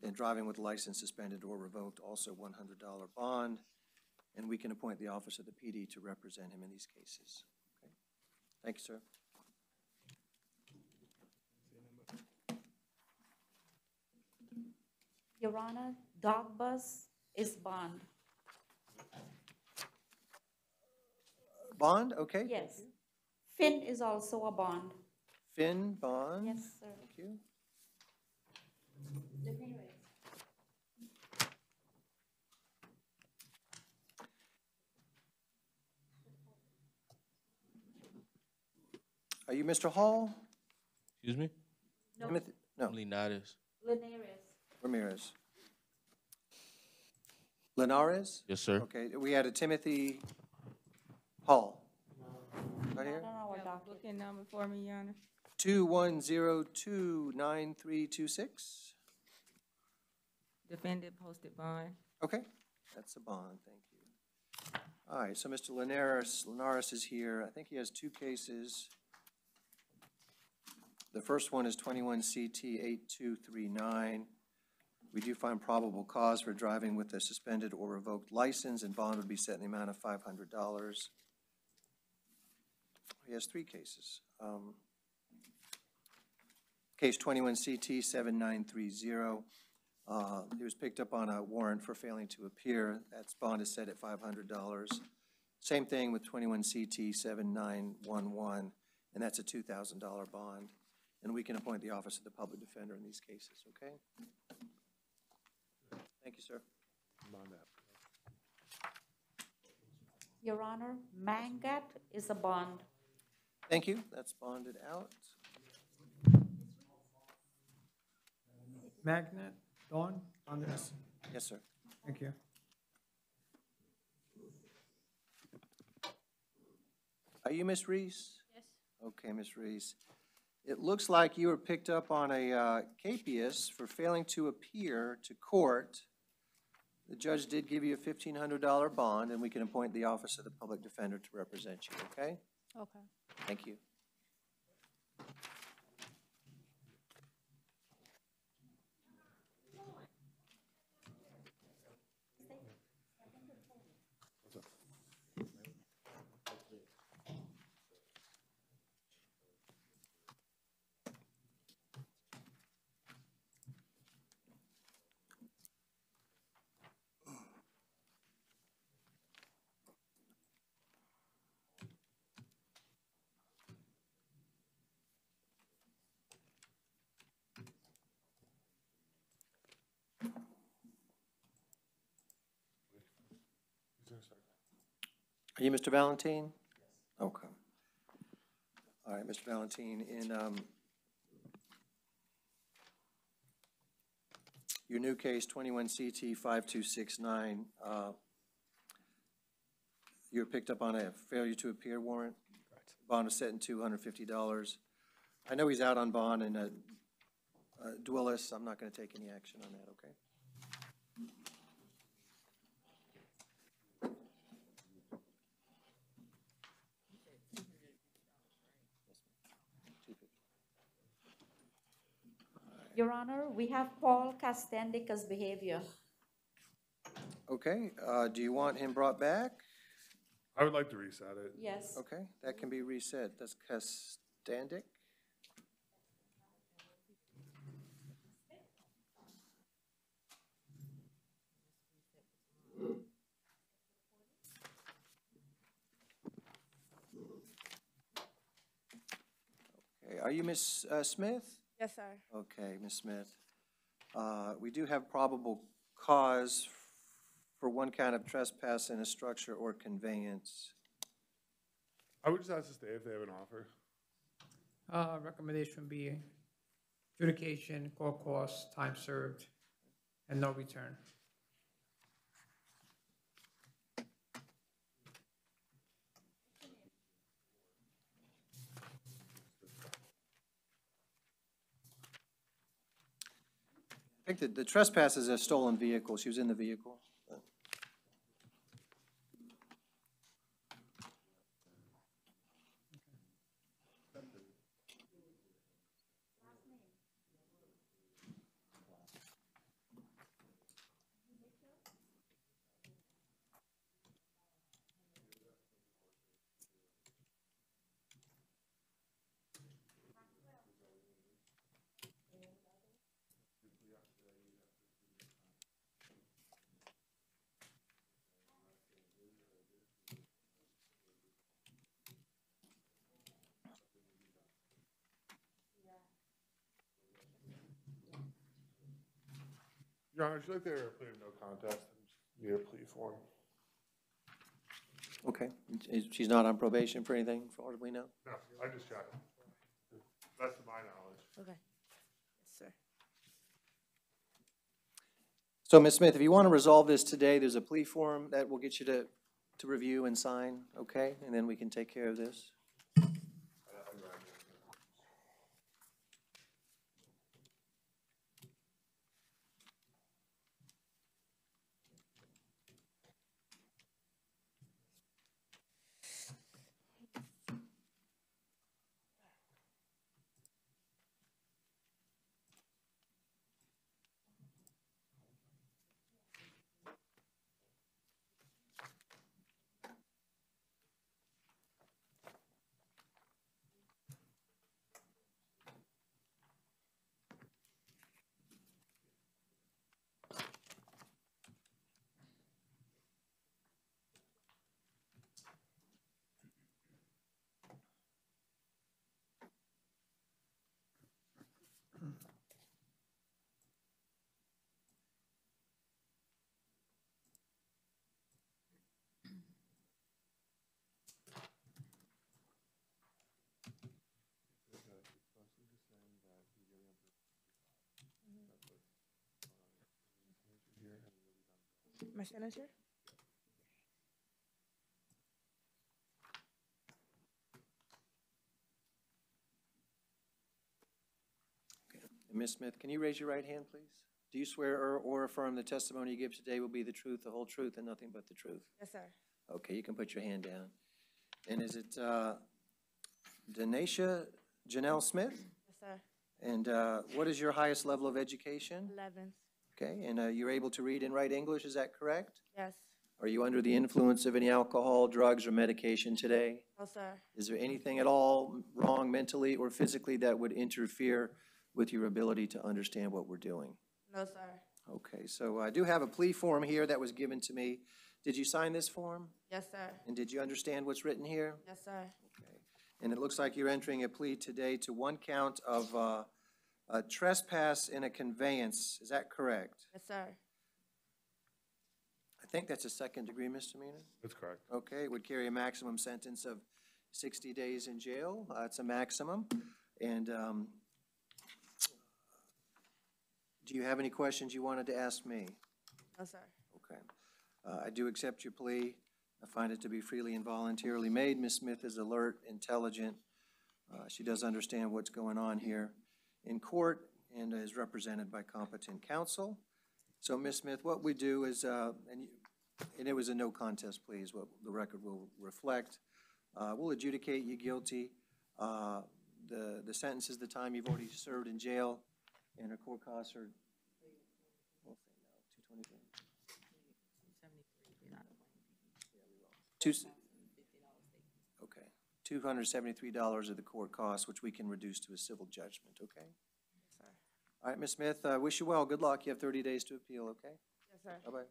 And driving with license suspended or revoked, also $100 bond. And we can appoint the Office of the PD to represent him in these cases. Okay. Thank you, sir. Your Honor, dog bus is bond. Bond, okay. Yes. Finn is also a bond. Finn, bond. Yes, sir. Thank you. Are you Mr. Hall? Excuse me? No. Timothy? No, Linares. Linares. Ramirez. Linares? Yes, sir. Okay, we had a Timothy Hall. Right here? Not on our docket. Booking number for me, Your Honor. 21029326. Defendant posted bond. Okay, That's a bond, thank you. All right, so Mr. Linares is here. I think he has 2 cases. The first one is 21 CT 8239. We do find probable cause for driving with a suspended or revoked license, and bond would be set in the amount of $500. He has 3 cases. Case 21 CT 7930. He was picked up on a warrant for failing to appear. That's bond is set at $500. Same thing with 21 CT 7911, and that's a $2,000 bond. And we can appoint the Office of the Public Defender in these cases, okay? Thank you, sir. Your Honor, Mangat is a bond. Thank you. That's bonded out. Magnet, Dawn, on this. Yes, sir. Thank you. Are you Miss Reese? Yes. Okay, Miss Reese. It looks like you were picked up on a capias for failing to appear to court. The judge did give you a $1,500 bond, and we can appoint the Office of the Public Defender to represent you, okay? Okay. Thank you. Are you Mr. Valentine? Okay. All right, Mr. Valentine, in your new case, 21 CT 5269, you were picked up on a failure to appear warrant. Correct. Bond was set in $250. I know he's out on bond and a duelist. I'm not going to take any action on that, okay? Your Honor, we have Paul Castendica's behavior. Okay, do you want him brought back? I would like to reset it. Yes. Okay, that can be reset. That's Castandic. Okay, are you Miss Smith? Yes, sir. Okay, Ms. Smith. We do have probable cause for one count of trespass in a structure or conveyance. I would just ask to stay if they have an offer. Recommendation would be adjudication, court costs, time served, and no return. I think that the trespass is a stolen vehicle. She was in the vehicle. Your Honor, would you like to plea of no contest? Need a plea form. Okay, she's not on probation for anything, as far as we know? No, I just checked. That's to my knowledge. Okay. Yes, sir. So, Ms. Smith, if you want to resolve this today, there's a plea form that will get you to review and sign, okay? And then we can take care of this. My signature? Ms. Smith, can you raise your right hand, please? Do you swear or affirm the testimony you give today will be the truth, the whole truth, and nothing but the truth? Yes, sir. Okay, you can put your hand down. And is it Denisha Janelle Smith? Yes, sir. And what is your highest level of education? 11th. Okay, and you're able to read and write English, is that correct? Yes. Are you under the influence of any alcohol, drugs, or medication today? No, sir. Is there anything at all wrong mentally or physically that would interfere with your ability to understand what we're doing? No, sir. Okay, so I do have a plea form here that was given to me. Did you sign this form? Yes, sir. And did you understand what's written here? Yes, sir. Okay. And it looks like you're entering a plea today to one count of a trespass in a conveyance. Is that correct? Yes, sir. I think that's a second-degree misdemeanor. That's correct. Okay, it would carry a maximum sentence of 60 days in jail. It's a maximum. And do you have any questions you wanted to ask me? No, sir. Okay. I do accept your plea. I find it to be freely and voluntarily made. Ms. Smith is alert, intelligent. She does understand what's going on here in court and is represented by competent counsel. So, Ms. Smith, what we do is, and it was a no contest plea, is what the record will reflect. We'll adjudicate you guilty. The sentence is the time you've already served in jail, and our court costs are, we'll say no, 223. Okay, $273 of the court costs, which we can reduce to a civil judgment, okay? Yes, sir. All right, Ms. Smith, wish you well. Good luck. You have 30 days to appeal, okay? Yes, sir. Bye-bye.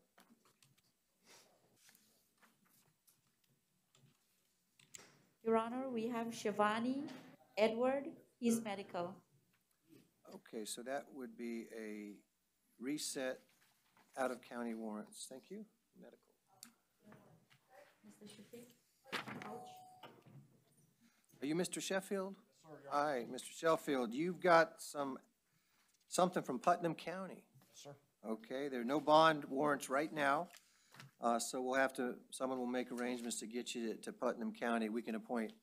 Your Honor, we have Shivani Edward, he's medical. Okay, so that would be a reset out-of-county warrants. Thank you. Medical. Mr. Shafiq, ouch. Are you Mr. Sheffield? Yes, sir. All right, Mr. Sheffield, you've got something from Putnam County. Yes, sir. Okay, there are no bond warrants right now, so we'll have to, someone will make arrangements to get you to Putnam County. We can appoint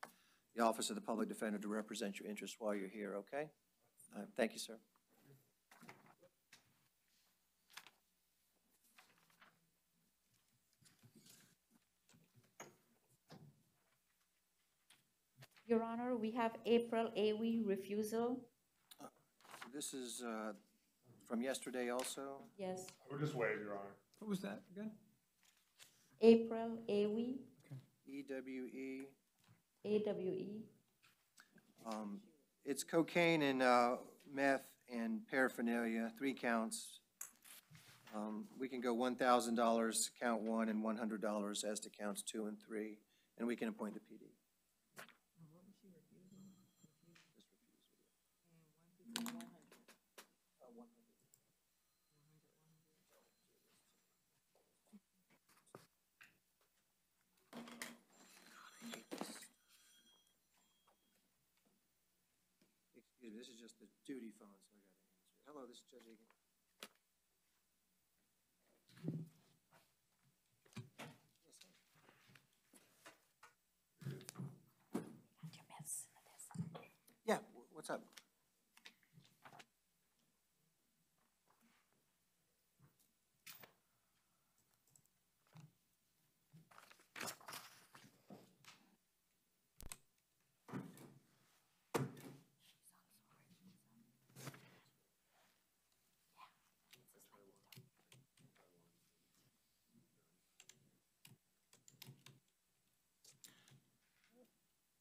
the Office of the Public Defender to represent your interests while you're here, okay? Thank you, sir. Your Honor, we have April Awe refusal. This is from yesterday also? Yes. We'll just waive, Your Honor. What was that again? April Awe, EWE. AWE. It's cocaine and meth and paraphernalia, 3 counts. We can go $1,000 count 1 and $100 as to counts 2 and 3, and we can appoint the PD. Excuse me, this is just the duty phone, so I gotta answer it. Hello, this is Judge Egan. Yeah, what's up?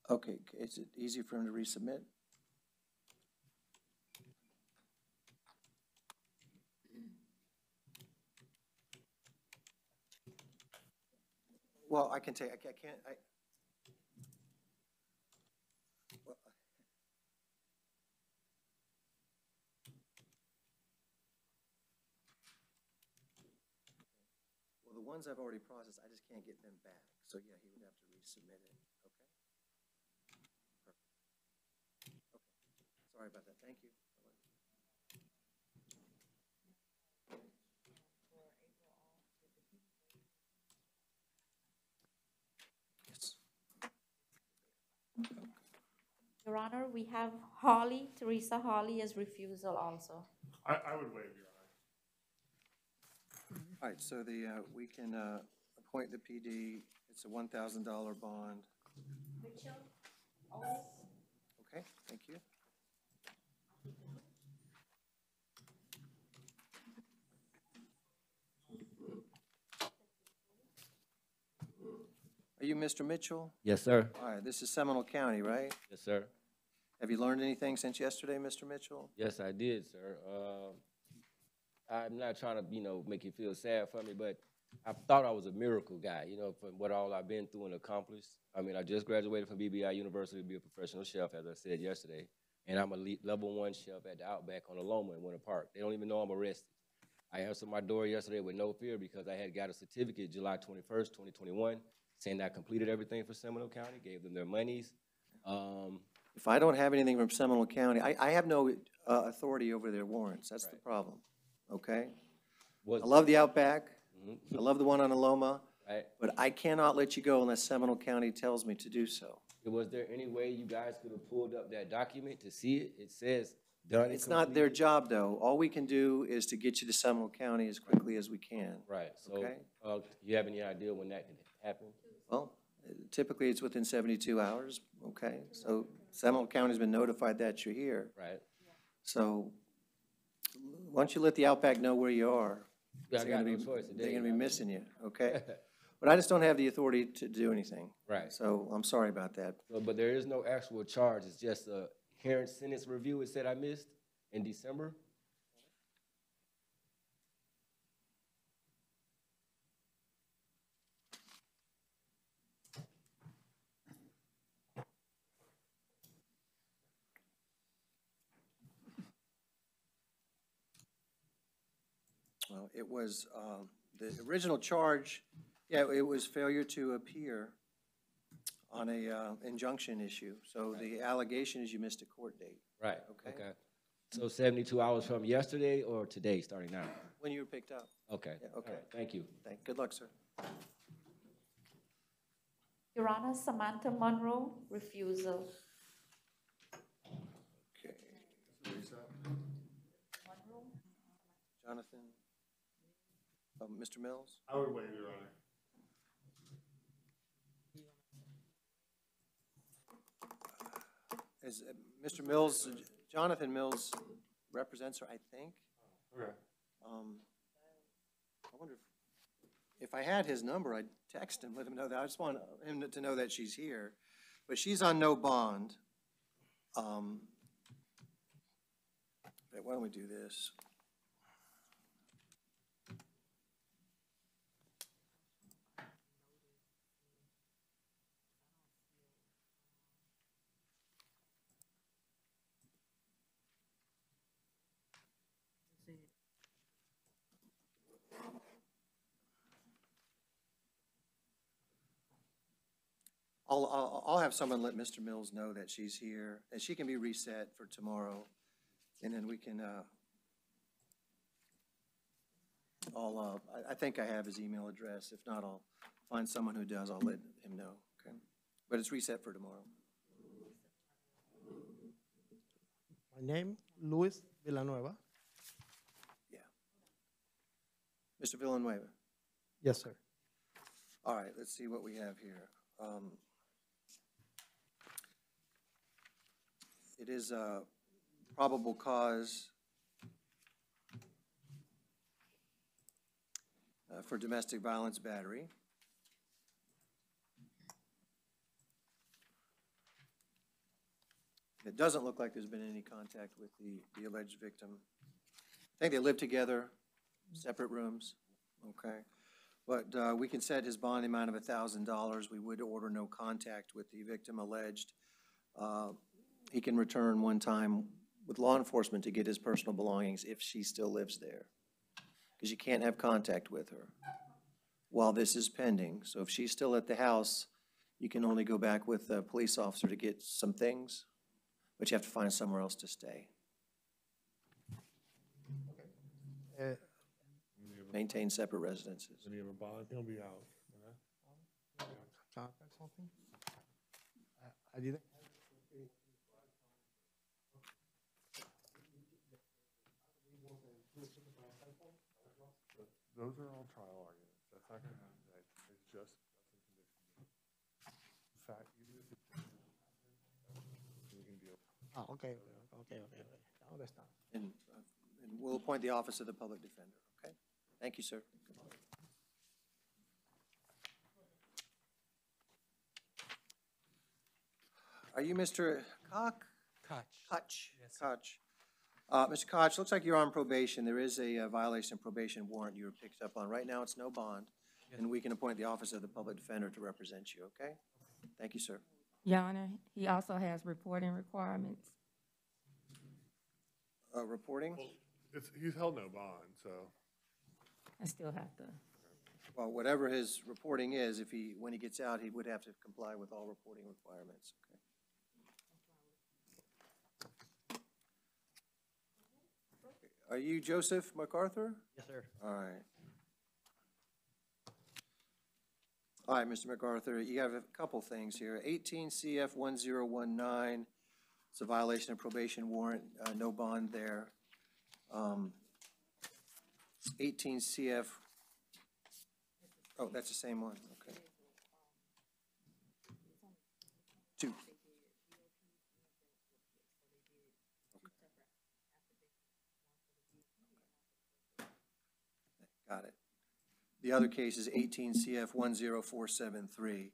Okay, is it easy for him to resubmit? Well, I can take, I can't, well, the ones I've already processed, I just can't get them back. So yeah, he would have to resubmit it, okay? Perfect. Okay, sorry about that, thank you. Bye-bye. Your Honor, we have Holly, Teresa Holly as refusal also. I would waive, Your Honor. All right, so we can appoint the PD. It's a $1,000 bond. Mitchell, Okay, thank you. Are you Mr. Mitchell? Yes, sir. All right, this is Seminole County, right? Yes, sir. Have you learned anything since yesterday, Mr. Mitchell? Yes, I did, sir. I'm not trying to, make you feel sad for me, but I thought I was a miracle guy, from what all I've been through and accomplished. I mean, I just graduated from BBI University to be a professional chef, as I said yesterday, and I'm a level 1 chef at the Outback on Aloma in Winter Park. They don't even know I'm arrested. I answered my door yesterday with no fear because I had got a certificate July 21st, 2021, saying I completed everything for Seminole County, gave them their monies. If I don't have anything from Seminole County, I have no authority over their warrants. That's the problem, okay? I love the Outback. I love the one on Aloma, but I cannot let you go unless Seminole County tells me to do so. Was there any way you guys could have pulled up that document to see it? It says done. It's not their job, though. All we can do is to get you to Seminole County as quickly as we can. Right, so, Okay. You have any idea when that could happen? Well, typically it's within 72 hours, okay? So Seminole County's been notified that you're here. Right. So once you let the Outback know where you are, Yeah, I they're got gonna no be- choice today. they're gonna be missing you, okay? But I just don't have the authority to do anything. Right. So I'm sorry about that. But there is no actual charge. It's just a hearing sentence review. It said I missed in December. Well, it was, the original charge, yeah, it was failure to appear on a injunction issue. So the allegation is you missed a court date. Right. Okay. So 72 hours from yesterday or today, starting now? When you were picked up. Okay. Yeah, okay. All right, thank you. Good luck, sir. Your Honor, Samantha Monroe, refusal. Okay. Jonathan? Mr. Mills? I would waive, Your Honor. Is Mr. Mills, Jonathan Mills represents her, I think. Okay. I wonder if I had his number, I'd text him, let him know that. I just want him to know that she's here. But she's on no bond. Why don't we do this? I'll have someone let Mr. Mills know that she's here, and she can be reset for tomorrow, and then we can, I think I have his email address. If not, I'll find someone who does. I'll let him know, okay? But it's reset for tomorrow. My name, Luis Villanueva. Yeah. Mr. Villanueva? Yes, sir. All right, let's see what we have here. It is a probable cause for domestic violence battery. It doesn't look like there's been any contact with the alleged victim. I think they live together, separate rooms, okay? But we can set his bond amount of $1,000. We would order no contact with the victim alleged. He can return one time with law enforcement to get his personal belongings if she still lives there. Because you can't have contact with her while this is pending. So if she's still at the house, you can only go back with a police officer to get some things, but you have to find somewhere else to stay. Maintain separate residences. Any of a bond, he'll be out. Contact something? I didn't. those are all trial arguments. That's not gonna happen today. It's just that's a condition. Fact, even if it doesn't happen, we can deal. Ah, okay. I understand. And we'll appoint the Office of the Public Defender, okay? Thank you, sir. Are you Mr. Koch? Koch. Koch. Mr. Koch, looks like you're on probation. There is a violation of probation warrant you were picked up on. Right now, it's no bond, and we can appoint the Office of the Public Defender to represent you, okay? Thank you, sir. Your Honor, he also has reporting requirements. Reporting? Well, he's held no bond, so. I still have to. Well, whatever his reporting is, when he gets out, he would have to comply with all reporting requirements, okay? Are you Joseph MacArthur? Yes, sir. All right. All right, Mr. MacArthur, you have a couple things here. 18 CF 1019, it's a violation of probation warrant, no bond there. 18 CF, oh, that's the same one, okay. 2. Got it. The other case is 18 CF 10473.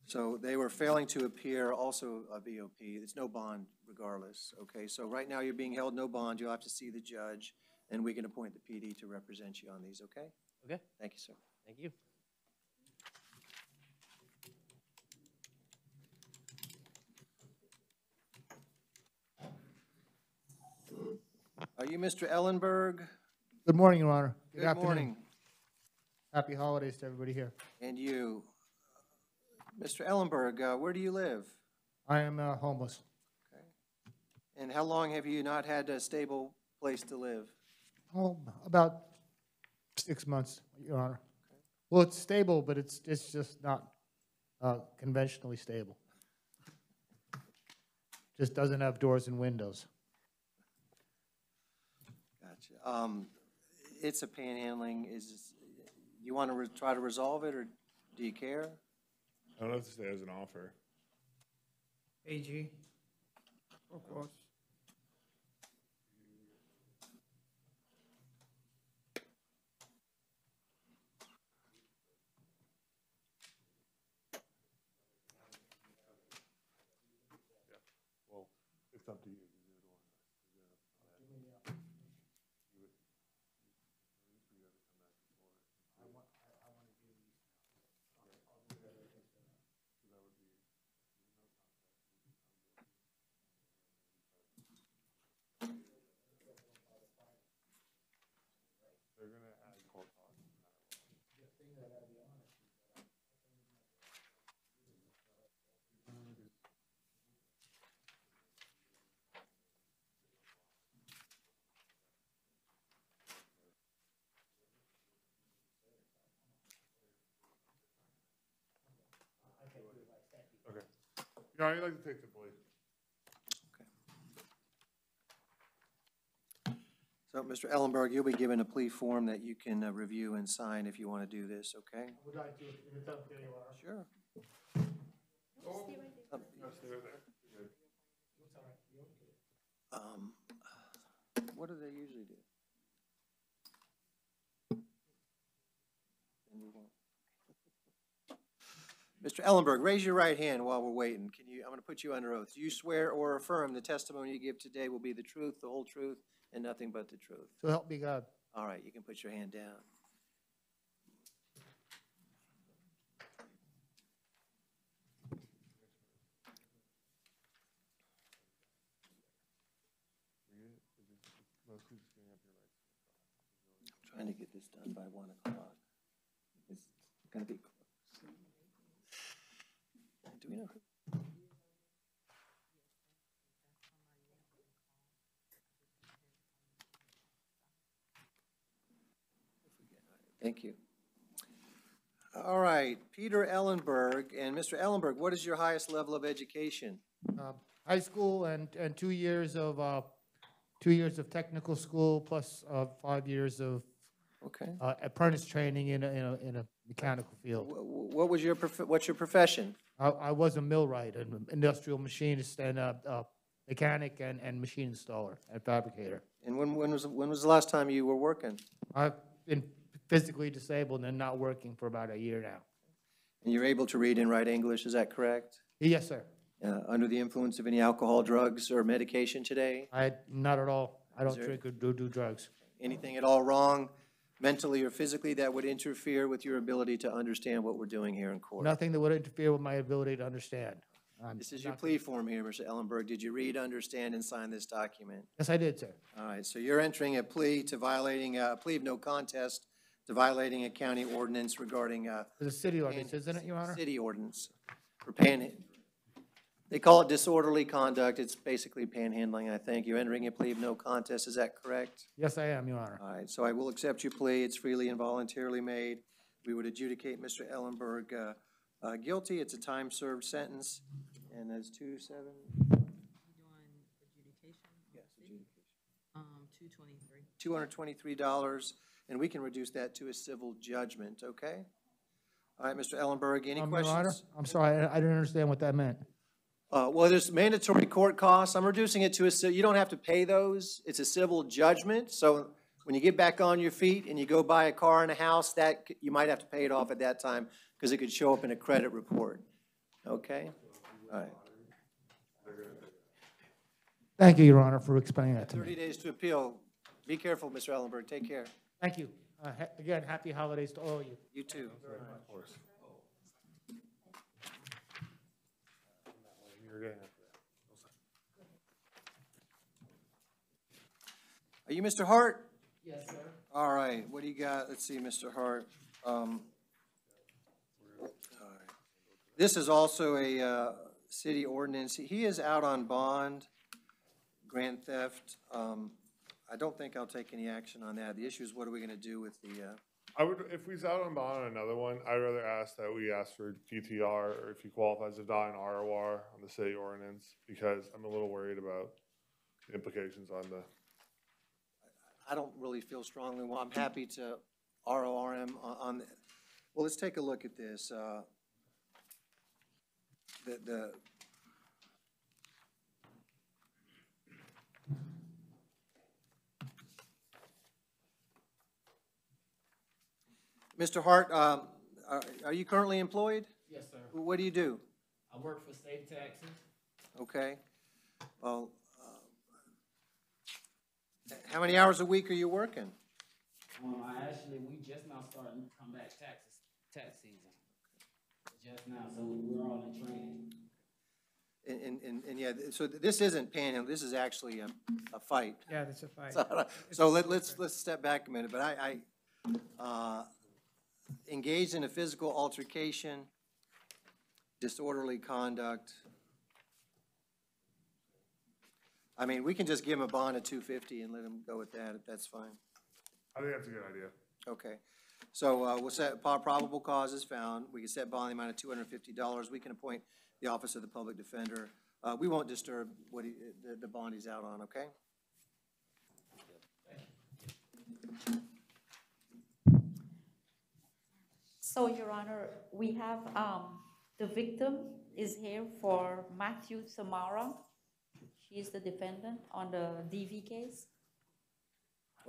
So they were failing to appear, also a BOP. It's no bond regardless, okay? So right now you're being held no bond. You'll have to see the judge, and we can appoint the PD to represent you on these, okay? Okay. Thank you, sir. Thank you. Are you Mr. Ellenberg? Good morning, Your Honor. Good afternoon. morning. Happy holidays to everybody here. And you. Mr. Ellenberg, where do you live? I am homeless. Okay. And how long have you not had a stable place to live? Oh, about 6 months, Your Honor. Well, it's stable, but it's just not conventionally stable. Just doesn't have doors and windows. Gotcha. It's a panhandling. You want to try to resolve it, or do you care? I don't know if this has an offer. AG, of course. Well, it's up to you. They're gonna add court costs. Okay. Yeah, I'd like to take the plea. So, Mr. Ellenberg, you'll be given a plea form that you can review and sign if you want to do this, okay? I would like to, if it's okay, Your Honor. Sure. No, stay right there. You're good. What do they usually do? And we won't. Mr. Ellenberg, raise your right hand while we're waiting. I'm going to put you under oath. Do you swear or affirm the testimony you give today will be the truth, the whole truth, and nothing but the truth? So help me God. All right, you can put your hand down. Mostly just getting up your rights. I'm trying to get this done by 1 o'clock. It's going to be close. Do we know who? Thank you. All right, Peter Ellenberg. And Mr. Ellenberg, what is your highest level of education? High school and 2 years of technical school plus 5 years of Okay. Apprentice training in a mechanical field. What was your, what's your profession? I was a millwright, an industrial machinist, and a mechanic and machine installer and fabricator. And when was the last time you were working? I've been physically disabled and not working for about a year now. And you're able to read and write English, is that correct? Yes, sir. Under the influence of any alcohol, drugs, or medication today? Not at all. I don't there- drink or do drugs. Anything at all wrong, mentally or physically, that would interfere with your ability to understand what we're doing here in court? Nothing that would interfere with my ability to understand. This is your plea form here, Mr. Ellenberg. Did you read, understand, and sign this document? Yes, I did, sir. All right, so you're entering a plea to violating, a plea of no contest to violating a county ordinance regarding, It's a city ordinance, isn't it, Your Honor? city ordinance for they call it disorderly conduct. It's basically panhandling, I think. You're entering a plea of no contest, is that correct? Yes, I am, Your Honor. All right, so I will accept your plea. It's freely and voluntarily made. We would adjudicate Mr. Ellenberg guilty. It's a time-served sentence, and that's 2-7. Doing adjudication? Yes, adjudication. $223. $223, and we can reduce that to a civil judgment, okay? All right, Mr. Ellenberg, any Your questions? Honor, I'm sorry, I didn't understand what that meant. Well, there's mandatory court costs. I'm reducing it to you don't have to pay those. It's a civil judgment. So when you get back on your feet and you go buy a car and a house, that you might have to pay it off at that time because it could show up in a credit report. Okay? All right. Thank you, Your Honor, for explaining that to 30 me. days to appeal. Be careful, Mr. Ellenberg. Take care. Thank you. Again, happy holidays to all of you. You too. Are you Mr. Hart? Yes, sir. All right, what do you got? Let's see, Mr. Hart. All right. This is also a city ordinance. He is out on bond, grand theft. I don't think I'll take any action on that. The issue is what are we going to do with the, I would, if he's out on bond on another one, I'd rather ask that we ask for DTR, or if he qualifies to die in ROR on the city ordinance, because I'm a little worried about the implications on the. I don't really feel strongly, well, I'm happy to RORM on, well, let's take a look at this. Mr. Hart, are you currently employed? Yes, sir. What do you do? I work for state taxes. Okay. Well, how many hours a week are you working? We just now starting to come back tax season. Just now, so we're all in training. And yeah, so this isn't panhandling, this is actually a fight. Yeah, that's a fight. So let's step back a minute, but I engaged in a physical altercation, disorderly conduct. I mean, we can just give him a bond of $250 and let him go with that, if that's fine. I think that's a good idea. Okay. So we'll set, probable cause is found. We can set bond the amount of $250. We can appoint the Office of the Public Defender. We won't disturb what the bond he's out on, okay? So, Your Honor, we have, the victim is here for Matthew Samara. She is the defendant on the DV case.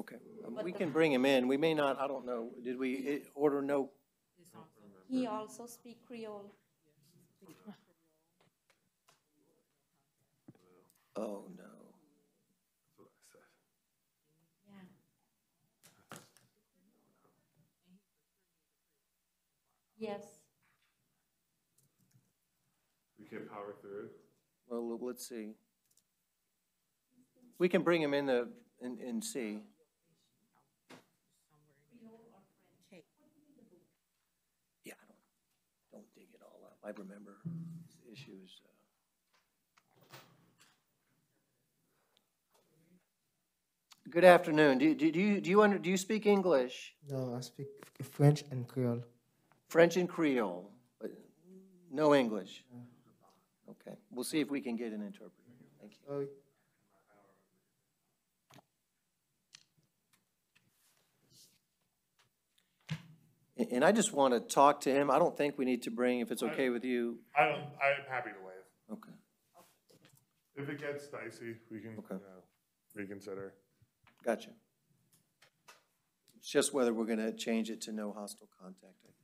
Okay. We can bring him in. We may not, I don't know. Did we order no? He also speaks Creole. Oh, no. Yes. We can't power through it. Well, let's see. We can bring him in and see. Yeah, don't dig it all up. I remember these issues. Good afternoon. Do you speak English? No, I speak French and Creole. French and Creole, but no English. Okay, we'll see if we can get an interpreter. Thank you. And I just want to talk to him. I don't think we need to bring, if it's okay with you. I'm happy to waive. Okay. If it gets dicey, we can, Okay. reconsider. Gotcha. It's just whether we're going to change it to no hostile contact, I think.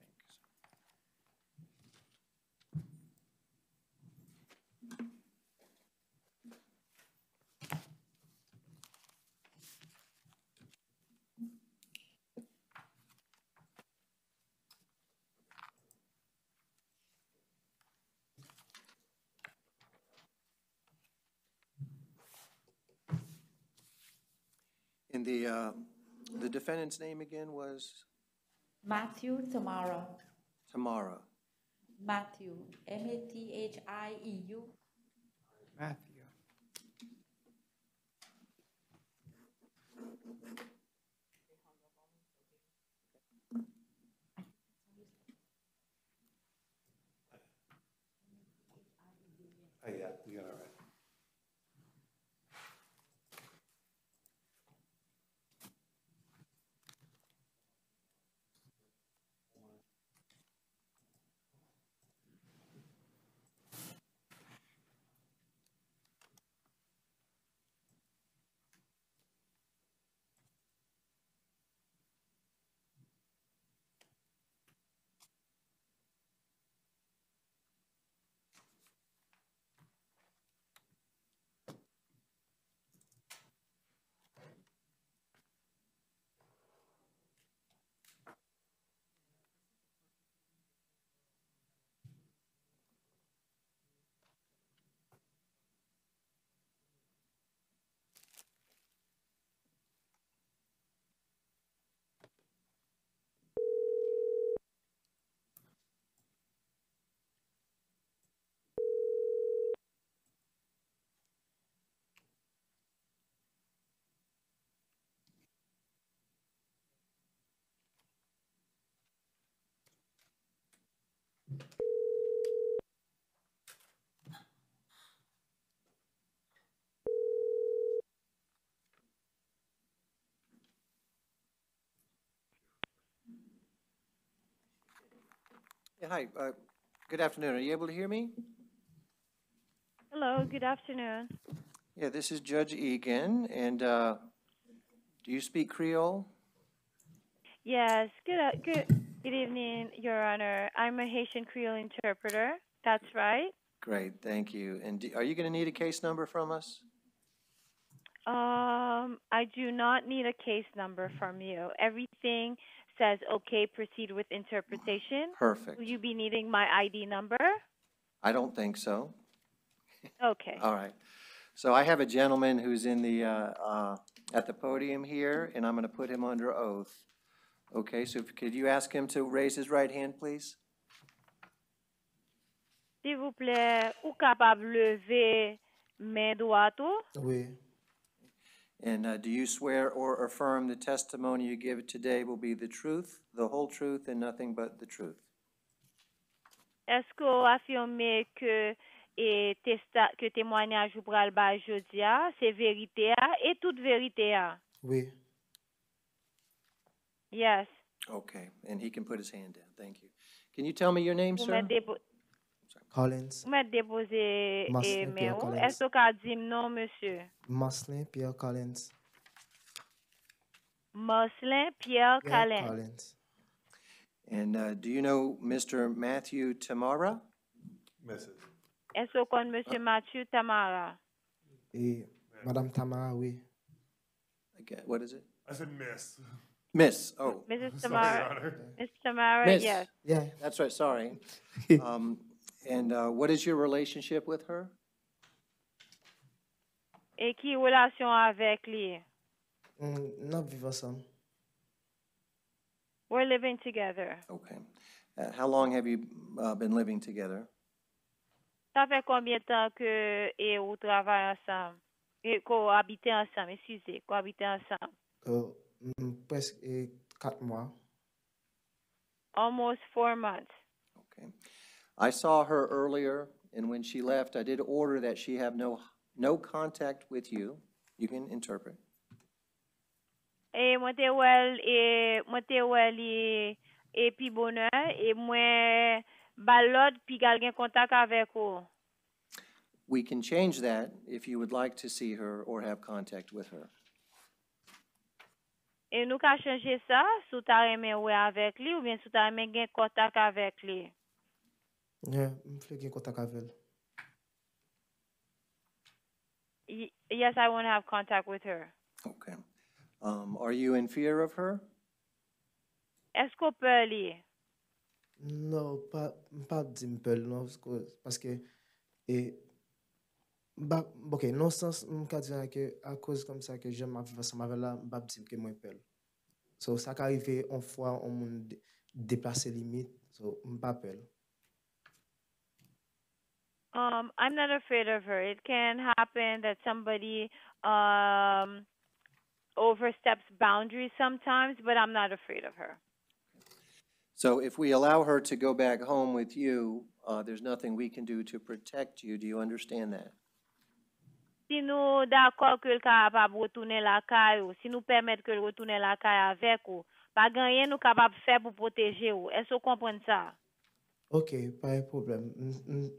And the defendant's name again was Matthew Tamara. Tamara. Matthew, Mathieu. Matthew. Oh, yeah, you got it right. Yeah, hi. Good afternoon. Are you able to hear me? Hello, good afternoon. Yeah, this is Judge Egan. And do you speak Creole? Yes, good evening, Your Honor. I'm a Haitian Creole interpreter. That's right. Great, thank you. And are you going to need a case number from us? I do not need a case number from you. Everything says, okay, proceed with interpretation. Perfect. Will you be needing my ID number? I don't think so. Okay. All right. So I have a gentleman who's in the, at the podium here, and I'm going to put him under oath. Okay, so could you ask him to raise his right hand, please? S'il vous plaît, ou capable lever main droite? Oui. And do you swear or affirm the testimony you give today will be the truth, the whole truth, and nothing but the truth? Est-ce que vous affirmez que que témoignage ou pral ba jodi a, c'est vérité a et toute vérité a? Oui. Yes. Okay, and he can put his hand down. Thank you. Can you tell me your name, Vous sir? Collins. Vous m'avez déposé Marcelin Pierre mail. Collins. Est-ce que vous dit non, monsieur? Marcelin Pierre Collins. Marcelin Pierre Collins. Collins. And do you know Mr. Matthew Tamara? Mrs. Est-ce que vous connaissez monsieur Mathieu Tamara? Et Madame Tamara, oui. Okay, what is it? I said miss. Miss, oh. Mrs. Sorry, Tamara. Your Honor. Miss Tamara, Miss. yes. Yeah. That's right, sorry. And what is your relationship with her? Et qui relation avec lui? Not vivre ensemble. We're living together. Okay. How long have you been living together? Ça fait combien de temps que vous travaillez ensemble? Et cohabitez ensemble, excusez, cohabitez ensemble? Presque 4 mois. Almost 4 months. Okay. I saw her earlier, and when she left, I did order that she have no contact with you. You can interpret. Et moi te wel et puis bonheur, et moi, ba l'autre, puis gal gen contact avec ou. We can change that if you would like to see her or have contact with her. Et nous ka changer ça, sous ta remè ouais avec lui, ou bien sous ta remè gen contact avec lui. Yeah, m'fle gen kontak avèl. Yes, I want to have contact with her. Okay. Are you in fear of her? Est-ce qu'on peut li? Non, pas di m'pel, non, paske, ok, non sens, m'ka di ke, a cause comme ça que j'aime ma vive ensemble avec la, m'pa di ke mwen pel. So, ça ka arrive, on fois, on moun déplacer limite, so, m'pa pel. I'm not afraid of her. It can happen that somebody oversteps boundaries sometimes, but I'm not afraid of her. So if we allow her to go back home with you, there's nothing we can do to protect you. Do you understand that? Si nous d'accord que le capable retourner la caille ou si nous permettre que le retourner la caille avec ou, pas rien nous capable faire pour protéger ou. Est-ce que vous comprenez ça? Ok, pas de problème.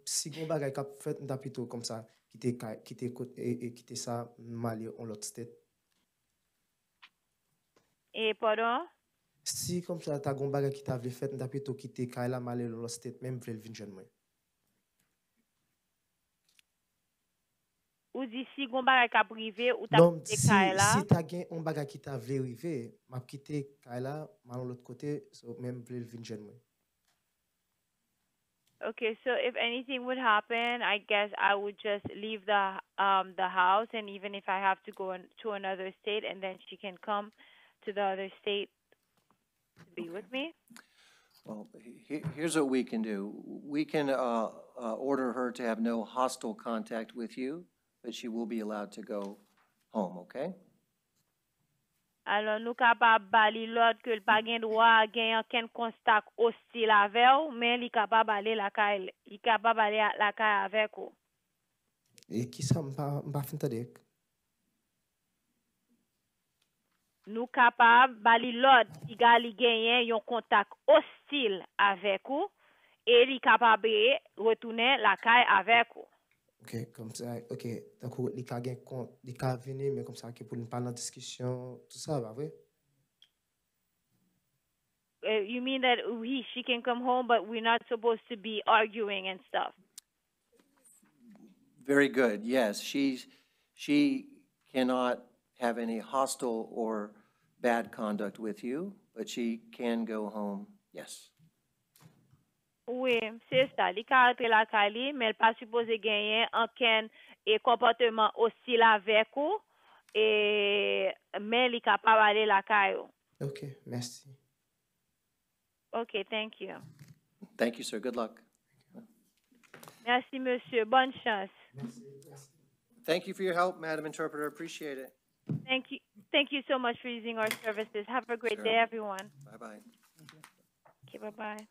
Si gon bagay kap fait, m'ta plutôt comme ça, quitter ça, m'aller en l'autre state. Et pardon? Si comme ça, ta gon bagay qui t'a vle fait, m'ta plutôt quitter Kaila, m'aller en l'autre state, même vle vin jeune moi. Ou di si gon bagay ka privé ou ta Non, quitté Kaila? si ta gen un bagay qui t'a vle rive, m'a quitté Kaila, m'aller l'autre côté, so même vle vin jeune moi. Okay, so if anything would happen, I guess I would just leave the house, and even if I have to go to another state, and then she can come to the other state to be with me. Well, here's what we can do. We can order her to have no hostile contact with you, but she will be allowed to go home, okay? Alors, nous capable bali l'autre que le pas gen droit gen aucun contact hostile avec ou, mais li capable aller la caille, il capable aller la caille avec ou. Et qui ça m'pa fin tade? Nous capable bali l'autre qui gali gen yon contact hostile avec ou et li capable retourner la caille avec ou. Ok, comme ça, ok, d'accord, li ka gen compte, li ka venir, mais comme ça, pour nous parler en discussion, tout ça, va vrai? You mean that she can come home, but we're not supposed to be arguing and stuff? Very good, yes. She cannot have any hostile or bad conduct with you, but she can go home, yes. Oui, c'est ça. Li ka rentre la kali, mais elle pas supposé gagner aucun comportement hostile avec ou, mais li capable aller la caille. Ok, merci. Okay, thank you. Thank you, sir. Good luck. Merci, monsieur. Bonne chance. Thank you for your help, Madam Interpreter. Appreciate it. Thank you. Thank you so much for using our services. Have a great Sure. day, everyone. Bye-bye. Okay, bye-bye.